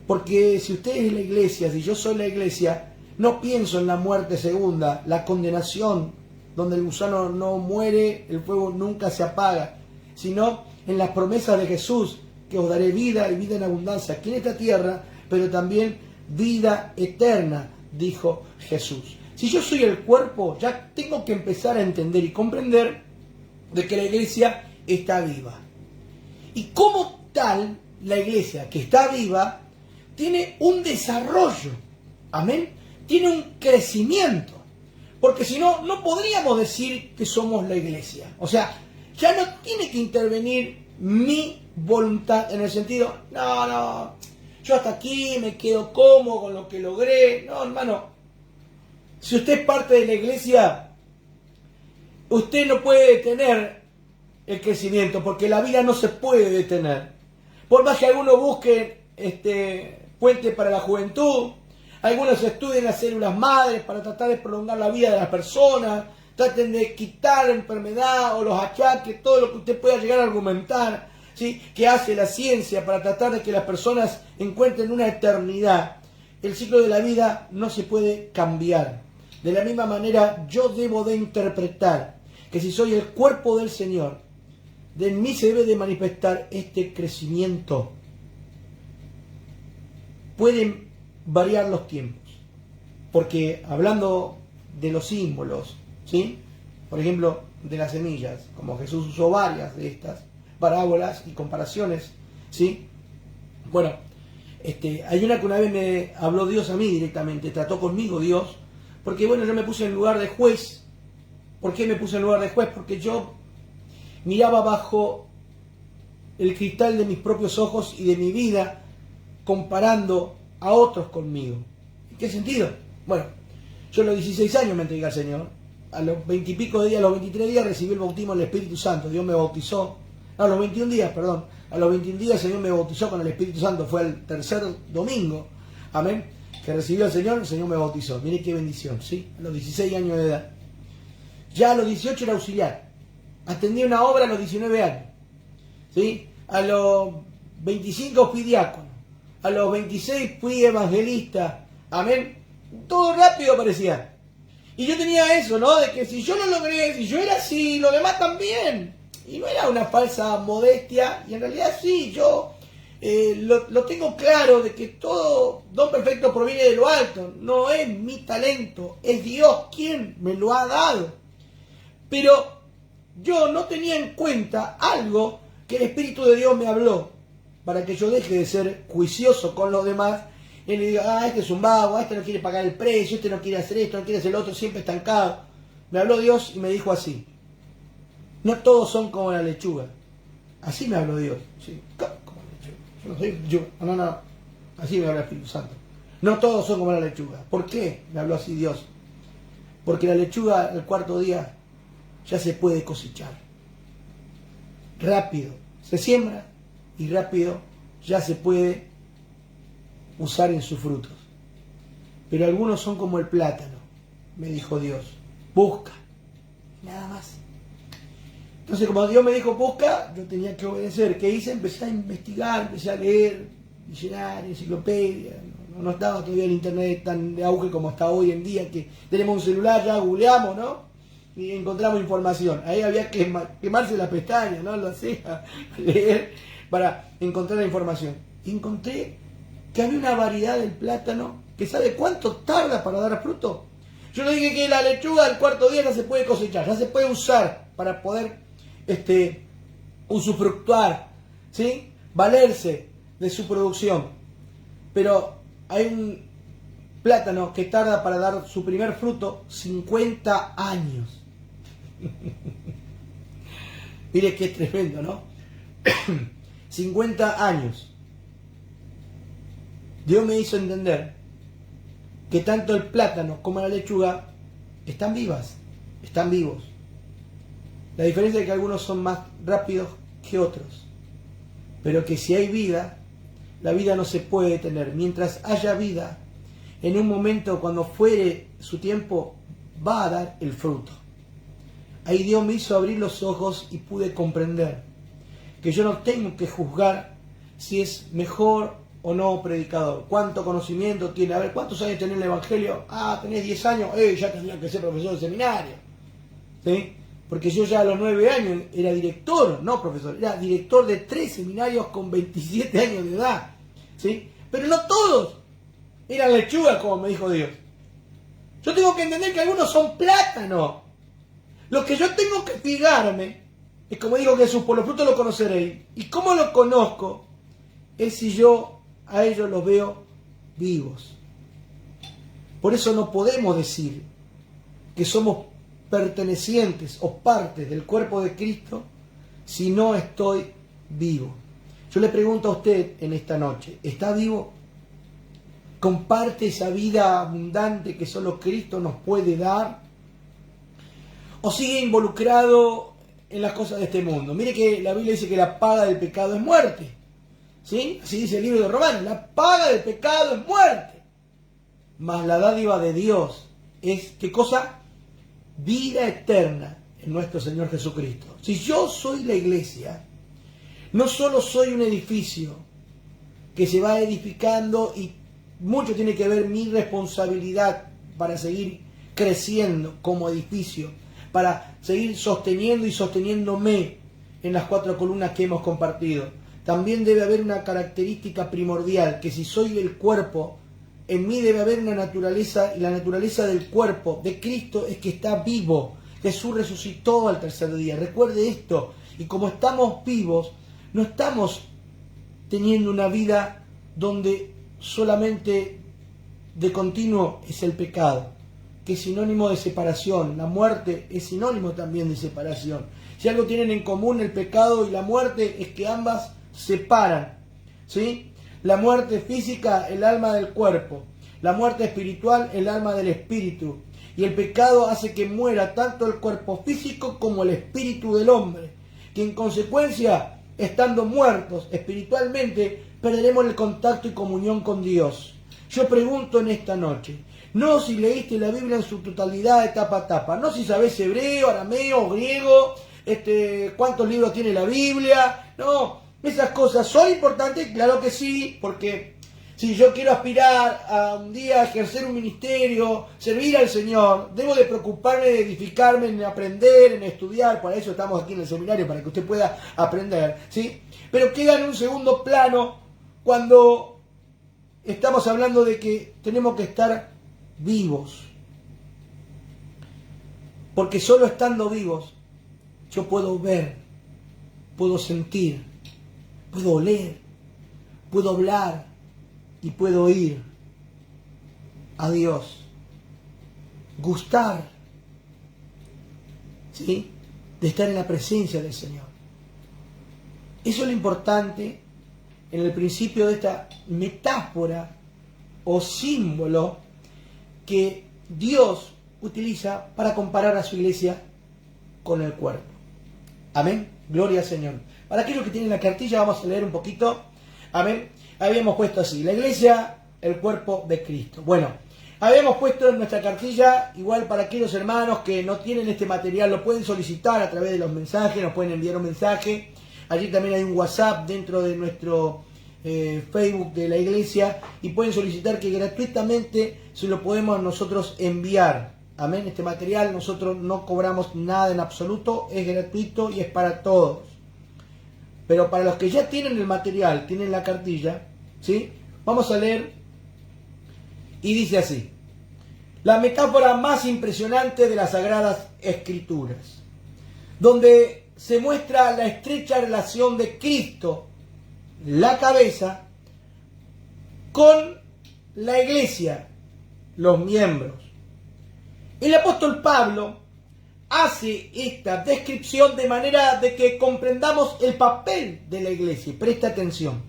Porque si usted es la iglesia, si yo soy la iglesia, no pienso en la muerte segunda, la condenación, donde el gusano no muere, el fuego nunca se apaga, sino en las promesas de Jesús, que os daré vida y vida en abundancia aquí en esta tierra, pero también vida eterna, dijo Jesús. Si yo soy el cuerpo, ya tengo que empezar a entender y comprender de que la iglesia está viva. Y como tal, la iglesia que está viva tiene un desarrollo, amén, tiene un crecimiento, porque si no, no podríamos decir que somos la iglesia. O sea, ya no tiene que intervenir mi voluntad en el sentido, no, yo hasta aquí me quedo cómodo con lo que logré. No, hermano, si usted es parte de la iglesia, usted no puede detener el crecimiento, porque la vida no se puede detener. Por más que algunos busquen puente para la juventud, algunos estudien las células madres para tratar de prolongar la vida de las personas, traten de quitar la enfermedad o los achaques, todo lo que usted pueda llegar a argumentar, ¿sí?, que hace la ciencia para tratar de que las personas encuentren una eternidad. El ciclo de la vida no se puede cambiar. De la misma manera, yo debo de interpretar que si soy el cuerpo del Señor, de mí se debe de manifestar este crecimiento. Pueden variar los tiempos, porque hablando de los símbolos, ¿sí?, por ejemplo, de las semillas, como Jesús usó varias de estas parábolas y comparaciones, ¿sí? Bueno, hay una que una vez me habló Dios a mí directamente, trató conmigo Dios, porque bueno, yo me puse en lugar de juez. ¿Por qué me puse en lugar de juez? Porque yo miraba bajo el cristal de mis propios ojos y de mi vida, comparando a otros conmigo. ¿En qué sentido? Bueno, yo a los 16 años me entregué al Señor, a los 20 y pico de días, a los 23 días recibí el bautismo del Espíritu Santo, Dios me bautizó, a los 21 días, perdón, a los 21 días el Señor me bautizó con el Espíritu Santo, fue el tercer domingo, amén, que recibió al Señor, el Señor me bautizó, mire qué bendición, ¿sí? A los 16 años de edad. Ya a los 18 era auxiliar, atendí una obra a los 19 años, ¿sí? A los 25 fui diácono, a los 26 fui evangelista, amén, todo rápido parecía. Y yo tenía eso, ¿no? De que si yo lo logré, si yo era así, los demás también. Y no era una falsa modestia, y en realidad sí, yo lo tengo claro de que todo don perfecto proviene de lo alto, no es mi talento, es Dios quien me lo ha dado. Pero yo no tenía en cuenta algo que el Espíritu de Dios me habló, para que yo deje de ser juicioso con los demás, y le diga, este es un vago, este no quiere pagar el precio, este no quiere hacer esto, no quiere hacer lo otro, siempre estancado. Me habló Dios y me dijo así, no todos son como la lechuga. Así me habló Dios. ¿Sí? ¿Cómo lechuga? Yo no soy lechuga. No. Así me habló el Espíritu Santo. No todos son como la lechuga. ¿Por qué me habló así Dios? Porque la lechuga al cuarto día ya se puede cosechar. Rápido se siembra y rápido ya se puede usar en sus frutos. Pero algunos son como el plátano, me dijo Dios. Busca. Nada más. Entonces, como Dios me dijo busca, yo tenía que obedecer. ¿Qué hice? Empecé a investigar, empecé a leer, diccionario, enciclopedia. No estaba todavía el internet tan de auge como está hoy en día, que tenemos un celular, ya googleamos, ¿no? Y encontramos información. Ahí había que quemarse las pestañas, ¿no? Lo hacía, leer para encontrar la información. Y encontré que había una variedad del plátano que ¿sabe cuánto tarda para dar fruto? Yo le dije que la lechuga al cuarto día ya se puede cosechar, ya se puede usar para poder usufructuar, ¿sí? Valerse de su producción. Pero hay un plátano que tarda para dar su primer fruto 50 años. Mire qué tremendo, ¿no? 50 años. Dios me hizo entender que tanto el plátano como la lechuga están vivas, están vivos. La diferencia es que algunos son más rápidos que otros, pero que si hay vida, la vida no se puede detener. Mientras haya vida, en un momento cuando fuere su tiempo, va a dar el fruto. Ahí Dios me hizo abrir los ojos y pude comprender que yo no tengo que juzgar si es mejor o no predicador. ¿Cuánto conocimiento tiene? A ver, ¿cuántos años tenés en el Evangelio? Ah, tenés 10 años, ya tendría que ser profesor de seminario. ¿Sí? Porque yo ya a los 9 años era director, no profesor, era director de 3 seminarios con 27 años de edad. ¿Sí? Pero no todos eran lechugas, como me dijo Dios. Yo tengo que entender que algunos son plátanos. Lo que yo tengo que fijarme es, como dijo Jesús, por los frutos lo conoceréis. ¿Y cómo lo conozco? Es si yo a ellos los veo vivos. Por eso no podemos decir que somos pertenecientes o partes del cuerpo de Cristo si no estoy vivo? Yo le pregunto a usted en esta noche, ¿está vivo? ¿Comparte esa vida abundante que solo Cristo nos puede dar? ¿O sigue involucrado en las cosas de este mundo? Mire que la Biblia dice que la paga del pecado es muerte. ¿Sí? Así dice el libro de Romanos, la paga del pecado es muerte. Mas la dádiva de Dios es, ¿qué cosa? Vida eterna en nuestro Señor Jesucristo. Si yo soy la iglesia, no solo soy un edificio que se va edificando y mucho tiene que ver mi responsabilidad para seguir creciendo como edificio, para seguir sosteniendo y sosteniéndome en las 4 columnas que hemos compartido. También debe haber una característica primordial, que si soy el cuerpo, en mí debe haber una naturaleza, y la naturaleza del cuerpo de Cristo es que está vivo. Jesús resucitó al tercer día. Recuerde esto. Y como estamos vivos, no estamos teniendo una vida donde solamente de continuo es el pecado, que es sinónimo de separación. La muerte es sinónimo también de separación. Si algo tienen en común el pecado y la muerte es que ambas separan, ¿sí? La muerte física, el alma del cuerpo. La muerte espiritual, el alma del espíritu. Y el pecado hace que muera tanto el cuerpo físico como el espíritu del hombre, que en consecuencia, estando muertos espiritualmente, perderemos el contacto y comunión con Dios. Yo pregunto en esta noche, no si leíste la Biblia en su totalidad de tapa a tapa, no si sabés hebreo, arameo, griego, cuántos libros tiene la Biblia, no, esas cosas son importantes, claro que sí, porque si yo quiero aspirar a un día ejercer un ministerio, servir al Señor, debo de preocuparme de edificarme, en aprender, en estudiar. Para eso estamos aquí en el seminario, para que usted pueda aprender, ¿sí? Pero queda en un segundo plano cuando estamos hablando de que tenemos que estar vivos. Porque solo estando vivos yo puedo ver, puedo sentir, puedo oler, puedo hablar y puedo oír a Dios, gustar, ¿sí?, de estar en la presencia del Señor. Eso es lo importante en el principio de esta metáfora o símbolo que Dios utiliza para comparar a su iglesia con el cuerpo. Amén. Gloria al Señor. Para aquellos que tienen la cartilla, vamos a leer un poquito. Amén. Habíamos puesto así: la iglesia, el cuerpo de Cristo. Bueno, habíamos puesto en nuestra cartilla, igual para aquellos hermanos que no tienen este material, lo pueden solicitar a través de los mensajes, nos pueden enviar un mensaje. Allí también hay un WhatsApp dentro de nuestro Facebook de la iglesia, y pueden solicitar que gratuitamente se lo podemos nosotros enviar. Amén. Este material nosotros no cobramos nada en absoluto, es gratuito y es para todos. Pero para los que ya tienen el material, tienen la cartilla, ¿sí?, vamos a leer, y dice así: la metáfora más impresionante de las Sagradas Escrituras, donde se muestra la estrecha relación de Cristo, la cabeza, con la iglesia, los miembros. El apóstol Pablo hace esta descripción de manera de que comprendamos el papel de la iglesia. Presta atención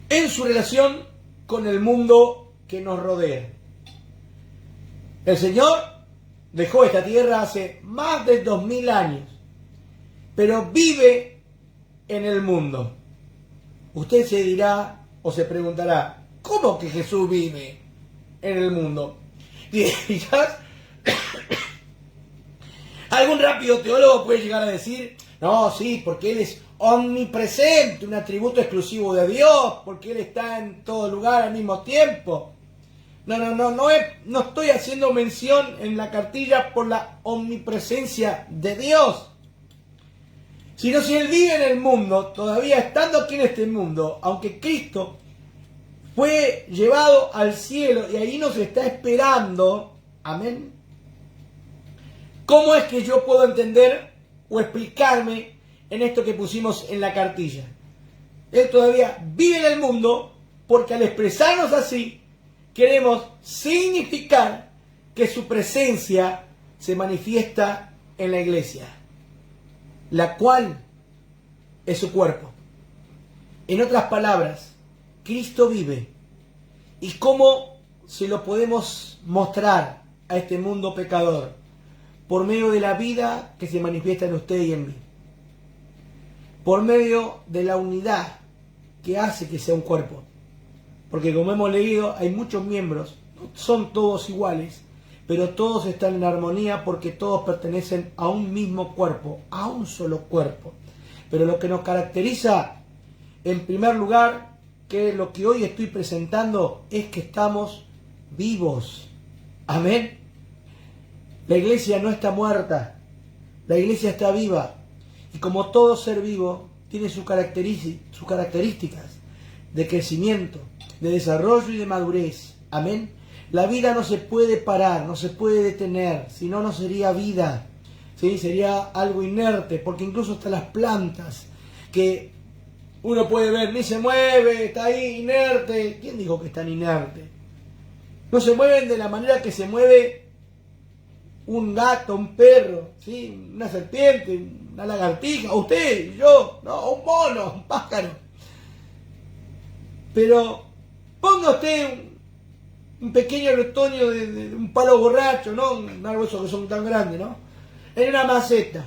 en su relación con el mundo que nos rodea. El Señor dejó esta tierra hace más de 2000 años, pero vive en el mundo. Usted se dirá o se preguntará, ¿cómo que Jesús vive en el mundo? Y quizás algún rápido teólogo puede llegar a decir, no, sí, porque Él es omnipresente, un atributo exclusivo de Dios, porque Él está en todo lugar al mismo tiempo. No estoy haciendo mención en la cartilla por la omnipresencia de Dios, sino si Él vive en el mundo, todavía estando aquí en este mundo, aunque Cristo fue llevado al cielo y ahí nos está esperando, amén. ¿Cómo es que yo puedo entender o explicarme en esto que pusimos en la cartilla? Él todavía vive en el mundo porque al expresarnos así, queremos significar que su presencia se manifiesta en la iglesia. la cual es su cuerpo. En otras palabras, Cristo vive. ¿Y cómo se lo podemos mostrar a este mundo pecador? Por medio de la vida que se manifiesta en usted y en mí. Por medio de la unidad que hace que sea un cuerpo. Porque como hemos leído, hay muchos miembros, no son todos iguales, pero todos están en armonía porque todos pertenecen a un mismo cuerpo, a un solo cuerpo. Pero lo que nos caracteriza, en primer lugar, que lo que hoy estoy presentando, es que estamos vivos. Amén. La iglesia no está muerta, la iglesia está viva. Y como todo ser vivo, tiene sus características de crecimiento, de desarrollo y de madurez. Amén. La vida no se puede parar, no se puede detener, si no, no sería vida. ¿Sí? Sería algo inerte, porque incluso hasta las plantas que uno puede ver, ni se mueve, está ahí inerte. ¿Quién dijo que están inertes? No se mueven de la manera que se mueve un gato, un perro, ¿sí? Una serpiente, una lagartija, usted, yo, no, un mono, un pájaro. Pero ponga usted un pequeño retoño de un palo borracho, ¿no? Un árbol esos que son tan grandes, ¿no? En una maceta,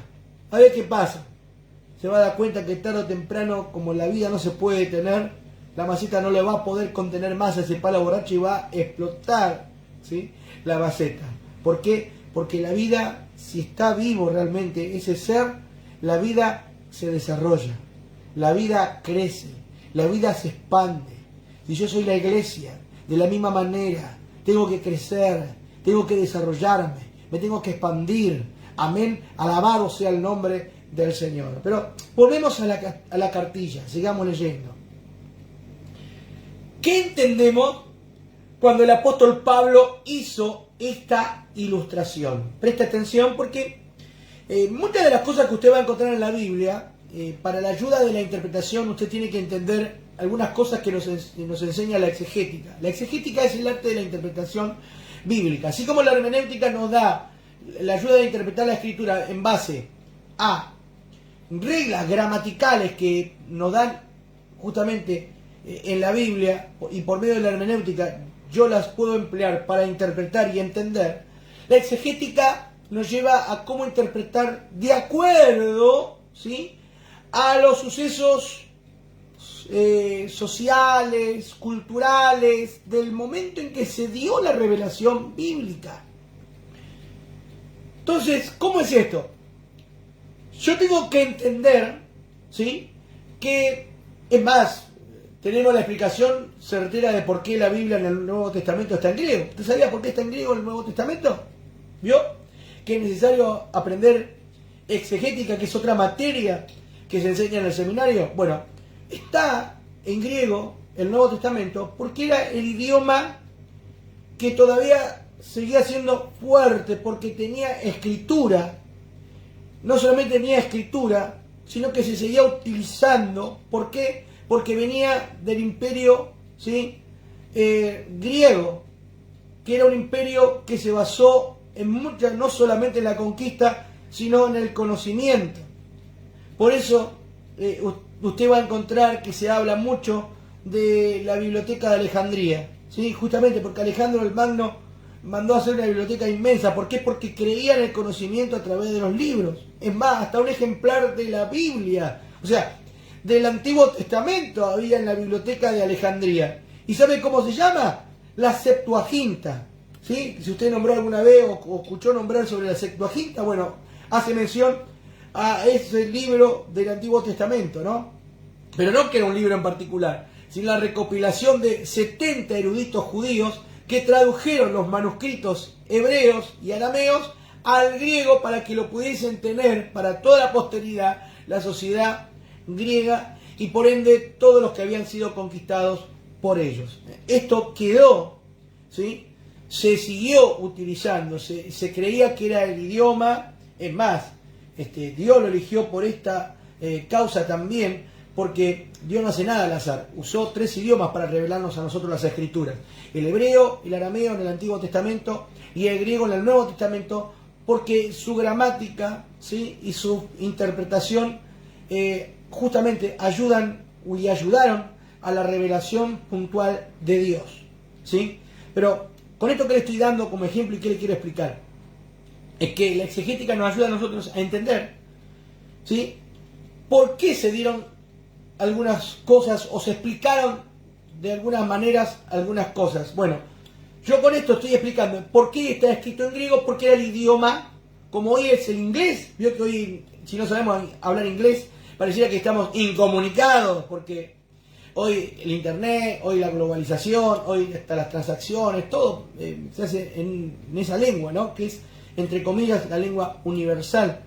a ver qué pasa. Se va a dar cuenta que tarde o temprano, como la vida no se puede detener, la maceta no le va a poder contener más a ese palo borracho y va a explotar, ¿sí? La maceta. ¿Por qué? Porque la vida, si está vivo realmente ese ser, la vida se desarrolla, la vida crece, la vida se expande. Si yo soy la iglesia, de la misma manera, tengo que crecer, tengo que desarrollarme, me tengo que expandir. Amén, alabado sea el nombre del Señor. Pero volvemos a la cartilla, sigamos leyendo. ¿Qué entendemos cuando el apóstol Pablo hizo esta ilustración? Presta atención porque muchas de las cosas que usted va a encontrar en la Biblia, para la ayuda de la interpretación, usted tiene que entender algunas cosas que nos enseña la exegética. La exegética es el arte de la interpretación bíblica. Así como la hermenéutica nos da la ayuda de interpretar la escritura en base a reglas gramaticales que nos dan justamente en la Biblia, y por medio de la hermenéutica yo las puedo emplear para interpretar y entender, la exegética nos lleva a cómo interpretar de acuerdo, ¿sí?, a los sucesos sociales, culturales, del momento en que se dio la revelación bíblica. Entonces, ¿cómo es esto? Yo tengo que entender, ¿sí?, que, es más, tenemos la explicación certera de por qué la Biblia en el Nuevo Testamento está en griego. ¿Usted sabía por qué está en griego en el Nuevo Testamento? ¿Vio? Que es necesario aprender exegética, que es otra materia que se enseña en el seminario. Bueno, está en griego el Nuevo Testamento porque era el idioma que todavía seguía siendo fuerte, porque tenía escritura. No solamente tenía escritura, sino que se seguía utilizando. ¿Por qué? Porque venía del imperio, ¿sí?, griego, que era un imperio que se basó en muchas, no solamente en la conquista, sino en el conocimiento. Por eso usted va a encontrar que se habla mucho de la biblioteca de Alejandría, ¿sí?, justamente porque Alejandro el Magno mandó a hacer una biblioteca inmensa. ¿Por qué? Porque creía en el conocimiento a través de los libros. Es más, hasta un ejemplar de la Biblia, o sea, del Antiguo Testamento había en la biblioteca de Alejandría. ¿Y sabe cómo se llama? La Septuaginta, ¿sí? Si usted nombró alguna vez o escuchó nombrar sobre la Septuaginta, bueno, hace mención a ese libro del Antiguo Testamento, ¿no? Pero no que era un libro en particular, sino la recopilación de 70 eruditos judíos que tradujeron los manuscritos hebreos y arameos al griego para que lo pudiesen tener para toda la posteridad, la sociedad griega, y por ende todos los que habían sido conquistados por ellos. Esto quedó, ¿sí?, se siguió utilizando, se creía que era el idioma. Es más, Dios lo eligió por esta causa también, porque Dios no hace nada al azar. Usó 3 idiomas para revelarnos a nosotros las escrituras: el hebreo, el arameo en el Antiguo Testamento y el griego en el Nuevo Testamento, porque su gramática, ¿sí?, y su interpretación justamente ayudaron a la revelación puntual de Dios, ¿sí? Pero con esto que le estoy dando como ejemplo y que le quiero explicar, es que la exegética nos ayuda a nosotros a entender, ¿sí?, por qué se dieron algunas cosas o se explicaron de algunas maneras algunas cosas. Bueno, yo con esto estoy explicando por qué está escrito en griego, porque era el idioma, como hoy es el inglés. Vio que hoy, si no sabemos hablar inglés, pareciera que estamos incomunicados, porque hoy el internet, hoy la globalización, hoy hasta las transacciones, todo se hace en esa lengua, ¿no?, que es, entre comillas, la lengua universal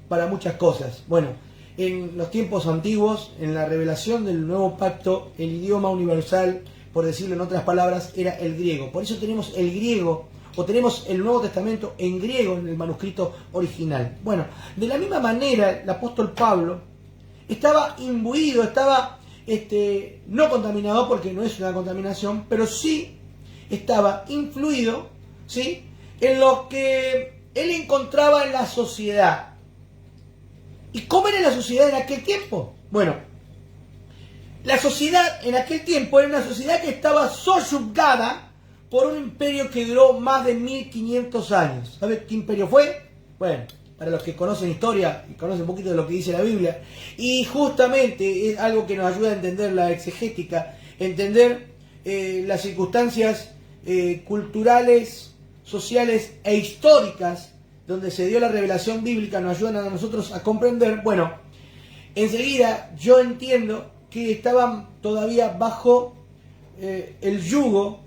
para muchas cosas. Bueno, en los tiempos antiguos, en la revelación del nuevo pacto, el idioma universal, por decirlo en otras palabras, era el griego. Por eso tenemos el griego, o tenemos el Nuevo Testamento en griego en el manuscrito original. Bueno, de la misma manera, el apóstol Pablo estaba imbuido, estaba no contaminado, porque no es una contaminación, pero sí estaba influido, ¿sí?, en lo que él encontraba en la sociedad. ¿Y cómo era la sociedad en aquel tiempo? Bueno, la sociedad en aquel tiempo era una sociedad que estaba sojuzgada por un imperio que duró más de 1500 años. ¿Sabe qué imperio fue? Bueno, para los que conocen historia y conocen un poquito de lo que dice la Biblia, y justamente es algo que nos ayuda a entender la exegética, entender las circunstancias culturales, sociales e históricas donde se dio la revelación bíblica, nos ayudan a nosotros a comprender. Bueno, enseguida yo entiendo que estaban todavía bajo el yugo,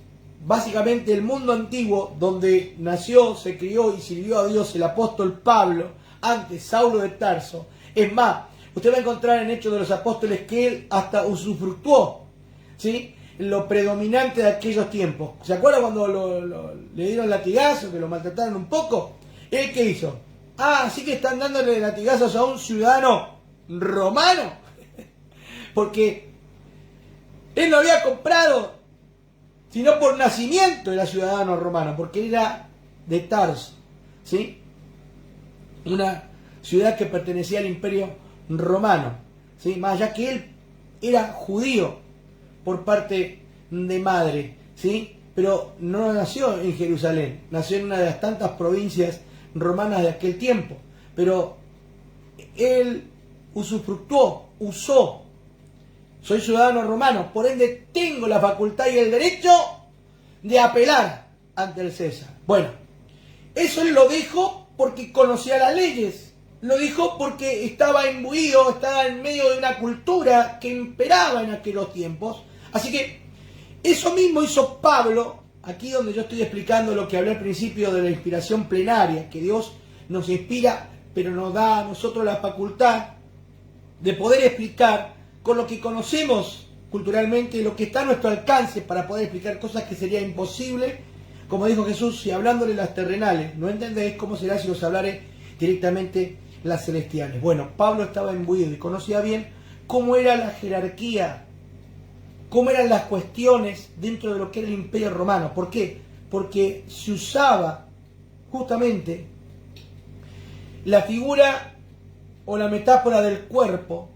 básicamente el mundo antiguo, donde nació, se crió y sirvió a Dios el apóstol Pablo, antes Saulo de Tarso. Es más, usted va a encontrar en Hechos de los Apóstoles que él hasta usufructuó, ¿sí?, lo predominante de aquellos tiempos. ¿Se acuerda cuando le dieron latigazo, que lo maltrataron un poco? ¿Él qué hizo? Sí que están dándole latigazos a un ciudadano romano. Porque él no había comprado, sino por nacimiento era ciudadano romano, porque era de Tarso, ¿sí?, una ciudad que pertenecía al Imperio Romano, ¿sí?, más allá que él era judío por parte de madre, ¿sí?, pero no nació en Jerusalén, nació en una de las tantas provincias romanas de aquel tiempo, pero él usufructuó, usó. Soy ciudadano romano, por ende tengo la facultad y el derecho de apelar ante el César. Bueno, eso él lo dijo porque conocía las leyes, lo dijo porque estaba imbuido, estaba en medio de una cultura que imperaba en aquellos tiempos. Así que eso mismo hizo Pablo, aquí donde yo estoy explicando lo que hablé al principio de la inspiración plenaria, que Dios nos inspira, pero nos da a nosotros la facultad de poder explicar con lo que conocemos culturalmente, lo que está a nuestro alcance para poder explicar cosas que sería imposible. Como dijo Jesús, si hablándole las terrenales no entendéis, ¿cómo será si os hablaré directamente las celestiales? Bueno, Pablo estaba imbuido y conocía bien cómo era la jerarquía, cómo eran las cuestiones dentro de lo que era el Imperio Romano. ¿Por qué? Porque se usaba justamente la figura o la metáfora del cuerpo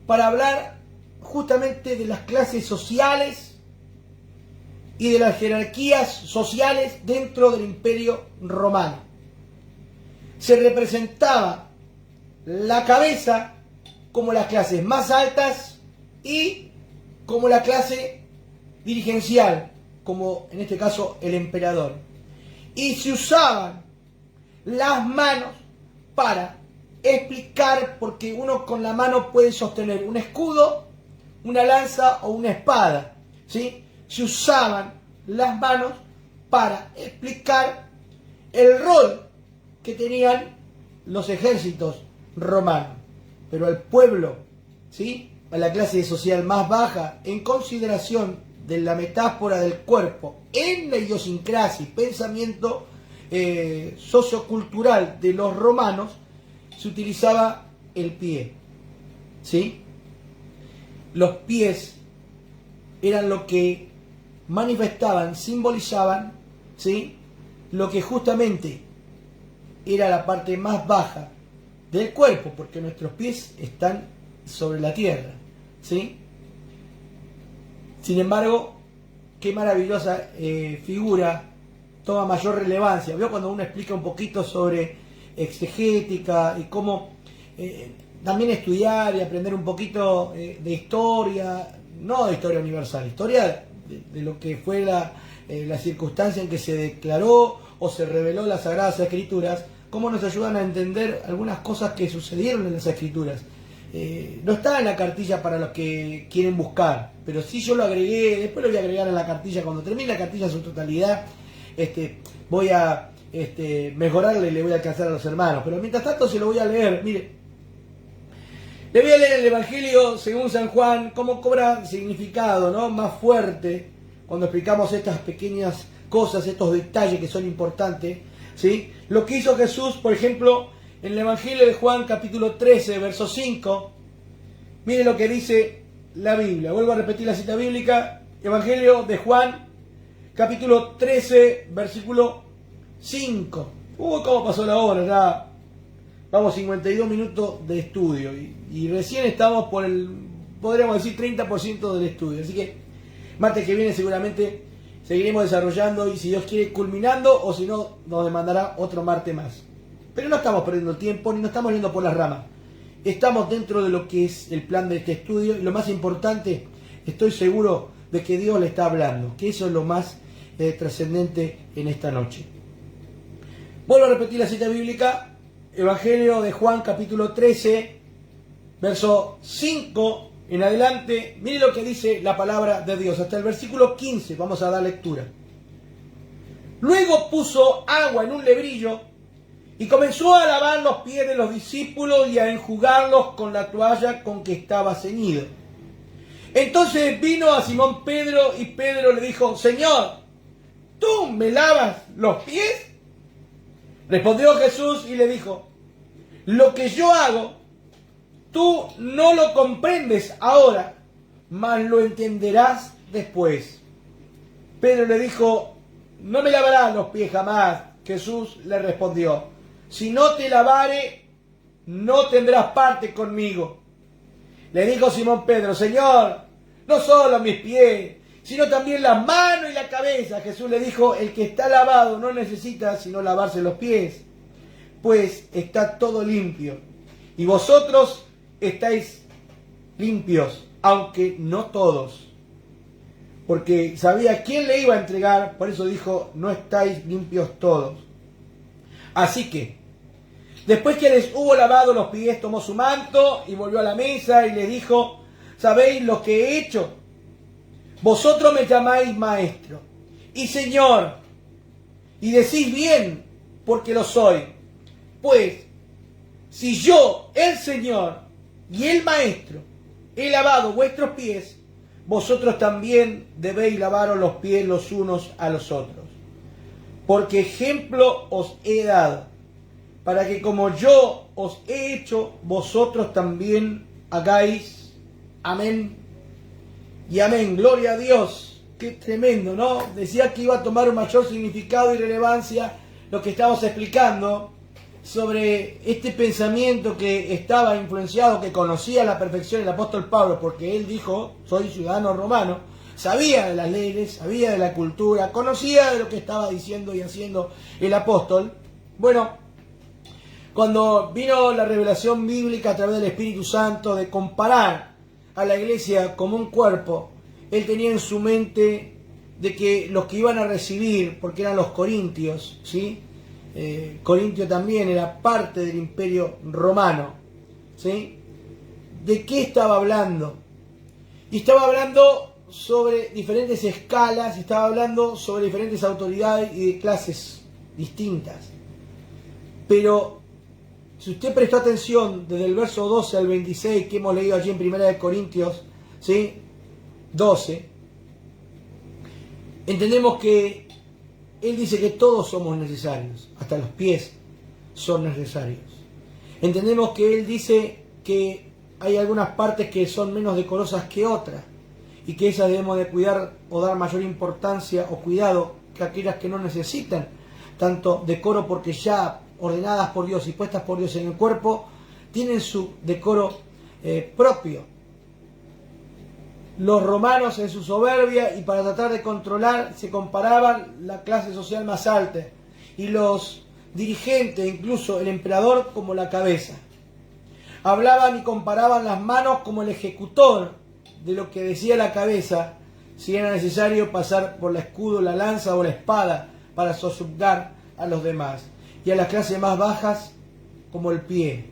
para hablar justamente de las clases sociales y de las jerarquías sociales dentro del Imperio Romano. Se representaba la cabeza como las clases más altas y como la clase dirigencial, como en este caso el emperador. Y se usaban las manos para explicar, porque uno con la mano puede sostener un escudo, una lanza o una espada, ¿sí? Se usaban las manos para explicar el rol que tenían los ejércitos romanos. Pero al pueblo, ¿sí?, a la clase social más baja, en consideración de la metáfora del cuerpo, en la idiosincrasia y pensamiento sociocultural de los romanos, se utilizaba el pie, ¿sí? Los pies eran lo que manifestaban, simbolizaban, ¿sí?, lo que justamente era la parte más baja del cuerpo, porque nuestros pies están sobre la tierra, ¿sí? Sin embargo, qué maravillosa figura, toma mayor relevancia. ¿Vio? Cuando uno explica un poquito sobre exegética y cómo también estudiar y aprender un poquito de historia, no de historia universal, historia de lo que fue la circunstancia en que se declaró o se reveló las Sagradas Escrituras, cómo nos ayudan a entender algunas cosas que sucedieron en las Escrituras. No está en la cartilla para los que quieren buscar, pero sí yo lo agregué, después lo voy a agregar en la cartilla, cuando termine la cartilla en su totalidad, voy a mejorarle y le voy a alcanzar a los hermanos, pero mientras tanto se lo voy a leer. Mire, le voy a leer el Evangelio según San Juan, cómo cobra significado, ¿no?, más fuerte cuando explicamos estas pequeñas cosas, estos detalles que son importantes, ¿sí? Lo que hizo Jesús, por ejemplo, en el Evangelio de Juan, capítulo 13, verso 5, mire lo que dice la Biblia. Vuelvo a repetir la cita bíblica, Evangelio de Juan, capítulo 13, versículo 5. ¿Cómo pasó la hora? Ya vamos 52 minutos de estudio y recién estamos por el, podríamos decir, 30% del estudio. Así que martes que viene seguramente seguiremos desarrollando y si Dios quiere culminando, o si no nos demandará otro martes más. Pero no estamos perdiendo tiempo ni nos estamos yendo por las ramas. Estamos dentro de lo que es el plan de este estudio y lo más importante, estoy seguro de que Dios le está hablando, que eso es lo más trascendente en esta noche. Vuelvo a repetir la cita bíblica, Evangelio de Juan capítulo 13, verso 5 en adelante. Mire lo que dice la palabra de Dios, hasta el versículo 15, vamos a dar lectura. Luego puso agua en un lebrillo y comenzó a lavar los pies de los discípulos y a enjugarlos con la toalla con que estaba ceñido. Entonces vino a Simón Pedro y Pedro le dijo: Señor, ¿tú me lavas los pies? Respondió Jesús y le dijo: lo que yo hago, tú no lo comprendes ahora, mas lo entenderás después. Pedro le dijo: no me lavarás los pies jamás. Jesús le respondió: si no te lavare, no tendrás parte conmigo. Le dijo Simón Pedro: Señor, no solo mis pies, sino también las manos y la cabeza. Jesús le dijo: el que está lavado no necesita sino lavarse los pies, pues está todo limpio. Y vosotros estáis limpios, aunque no todos. Porque sabía quién le iba a entregar, por eso dijo: no estáis limpios todos. Así que, después que les hubo lavado los pies, tomó su manto y volvió a la mesa y les dijo: ¿sabéis lo que he hecho? Vosotros me llamáis maestro y señor, y decís bien, porque lo soy. Pues, si yo, el Señor y el Maestro, he lavado vuestros pies, vosotros también debéis lavaros los pies los unos a los otros. Porque ejemplo os he dado, para que como yo os he hecho, vosotros también hagáis. Amén y amén. Gloria a Dios. Qué tremendo, ¿no? Decía que iba a tomar un mayor significado y relevancia lo que estamos explicando sobre este pensamiento que estaba influenciado, que conocía a la perfección el apóstol Pablo, porque él dijo: soy ciudadano romano, sabía de las leyes, sabía de la cultura, conocía de lo que estaba diciendo y haciendo el apóstol. Bueno, cuando vino la revelación bíblica a través del Espíritu Santo de comparar a la iglesia como un cuerpo, él tenía en su mente de que los que iban a recibir, porque eran los corintios, ¿sí? Corintio también era parte del imperio romano, ¿sí? ¿De qué estaba hablando? Y estaba hablando sobre diferentes escalas, estaba hablando sobre diferentes autoridades y de clases distintas. Pero si usted prestó atención desde el verso 12 al 26 que hemos leído allí en 1 Corintios, ¿sí? 12, entendemos que él dice que todos somos necesarios, hasta los pies son necesarios. Entendemos que él dice que hay algunas partes que son menos decorosas que otras y que esas debemos de cuidar o dar mayor importancia o cuidado que aquellas que no necesitan tanto decoro porque ya ordenadas por Dios y puestas por Dios en el cuerpo, tienen su decoro propio. Los romanos en su soberbia y para tratar de controlar se comparaban la clase social más alta y los dirigentes, incluso el emperador, como la cabeza. Hablaban y comparaban las manos como el ejecutor de lo que decía la cabeza, si era necesario pasar por la escudo, la lanza o la espada para sojuzgar a los demás. Y a las clases más bajas como el pie.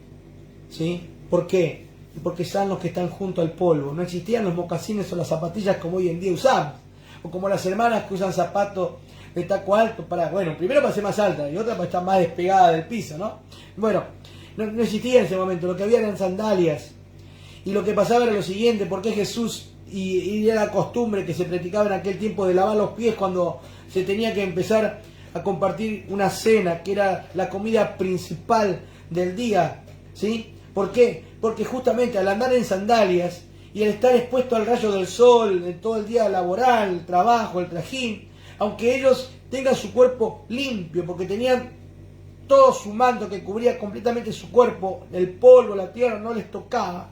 ¿Sí? ¿Por qué? Porque son los que están junto al polvo. No existían los mocasines o las zapatillas como hoy en día usamos. O como las hermanas que usan zapatos de taco alto para, bueno, primero para ser más alta y otra para estar más despegada del piso, ¿no? Bueno, no existía en ese momento. Lo que había eran sandalias. Y lo que pasaba era lo siguiente, porque Jesús, y era la costumbre que se practicaba en aquel tiempo de lavar los pies cuando se tenía que empezar a compartir una cena, que era la comida principal del día, ¿sí? ¿Por qué? Porque justamente al andar en sandalias y al estar expuesto al rayo del sol en todo el día laboral, el trabajo, el trajín, aunque ellos tengan su cuerpo limpio, porque tenían todo su manto que cubría completamente su cuerpo, el polvo, la tierra no les tocaba,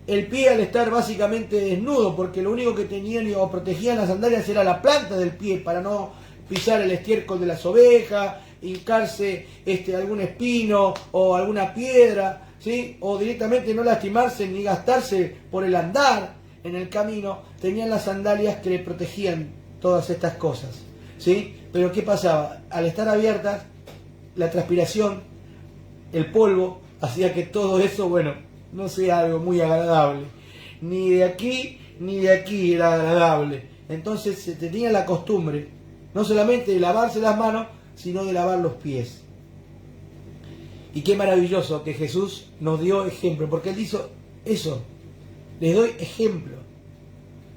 el pie al estar básicamente desnudo, porque lo único que tenían o protegían las sandalias era la planta del pie para no pisar el estiércol de las ovejas, hincarse algún espino o alguna piedra, ¿sí? O directamente no lastimarse ni gastarse por el andar en el camino. Tenían las sandalias que le protegían todas estas cosas, ¿sí? Pero ¿qué pasaba? Al estar abiertas, la transpiración, el polvo, hacía que todo eso, bueno, no sea algo muy agradable. Ni de aquí era agradable. Entonces se tenía la costumbre no solamente de lavarse las manos, sino de lavar los pies. Y qué maravilloso que Jesús nos dio ejemplo, porque Él hizo eso. Les doy ejemplo.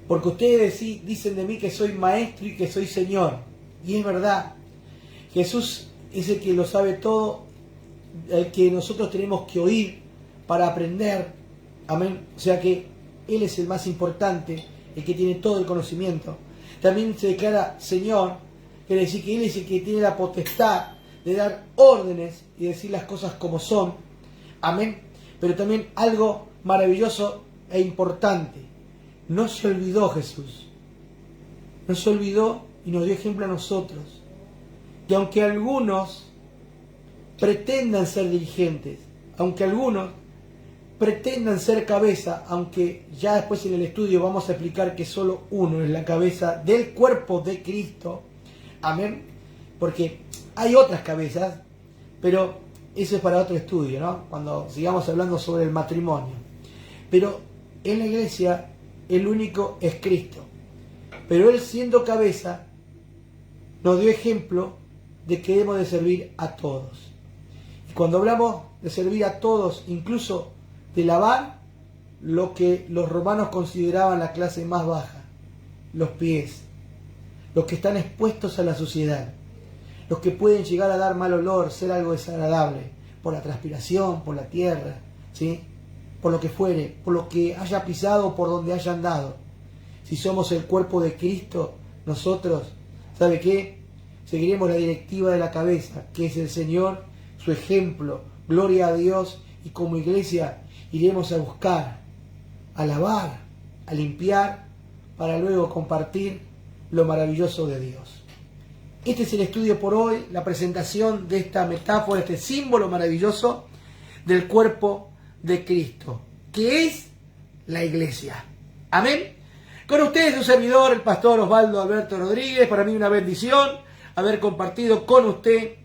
Porque ustedes dicen de mí que soy maestro y que soy Señor. Y es verdad. Jesús es el que lo sabe todo, el que nosotros tenemos que oír para aprender. Amén. O sea que Él es el más importante, el que tiene todo el conocimiento. También se declara Señor. Quiere decir que Él es el que tiene la potestad de dar órdenes y decir las cosas como son. Amén. Pero también algo maravilloso e importante. No se olvidó Jesús. No se olvidó y nos dio ejemplo a nosotros. Que aunque algunos pretendan ser dirigentes, aunque algunos pretendan ser cabeza, aunque ya después en el estudio vamos a explicar que solo uno es la cabeza del cuerpo de Cristo. Amén. Porque hay otras cabezas, pero eso es para otro estudio, ¿no? Cuando sigamos hablando sobre el matrimonio. Pero en la iglesia el único es Cristo. Pero Él, siendo cabeza, nos dio ejemplo de que debemos de servir a todos. Y cuando hablamos de servir a todos, incluso de lavar lo que los romanos consideraban la clase más baja, los pies, los que están expuestos a la suciedad, los que pueden llegar a dar mal olor, ser algo desagradable, por la transpiración, por la tierra, ¿sí? Por lo que fuere, por lo que haya pisado, por donde haya andado. Si somos el cuerpo de Cristo, nosotros, ¿sabe qué? Seguiremos la directiva de la cabeza, que es el Señor, su ejemplo, gloria a Dios, y como iglesia iremos a buscar, a lavar, a limpiar, para luego compartir lo maravilloso de Dios. Este es el estudio por hoy, la presentación de esta metáfora, este símbolo maravilloso del cuerpo de Cristo, que es la iglesia. Amén. Con ustedes su servidor, el pastor Osvaldo Alberto Rodríguez. Para mí una bendición haber compartido con usted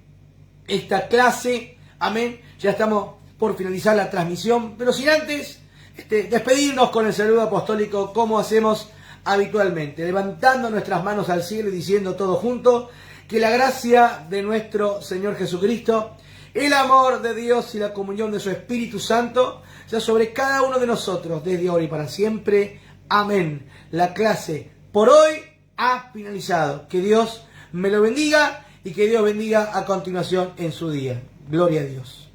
esta clase. Amén. Ya estamos por finalizar la transmisión, pero sin antes despedirnos con el saludo apostólico como hacemos habitualmente, levantando nuestras manos al cielo y diciendo todos juntos que la gracia de nuestro Señor Jesucristo, el amor de Dios y la comunión de su Espíritu Santo sea sobre cada uno de nosotros desde ahora y para siempre. Amén. La clase por hoy ha finalizado. Que Dios me lo bendiga y que Dios bendiga a continuación en su día. Gloria a Dios.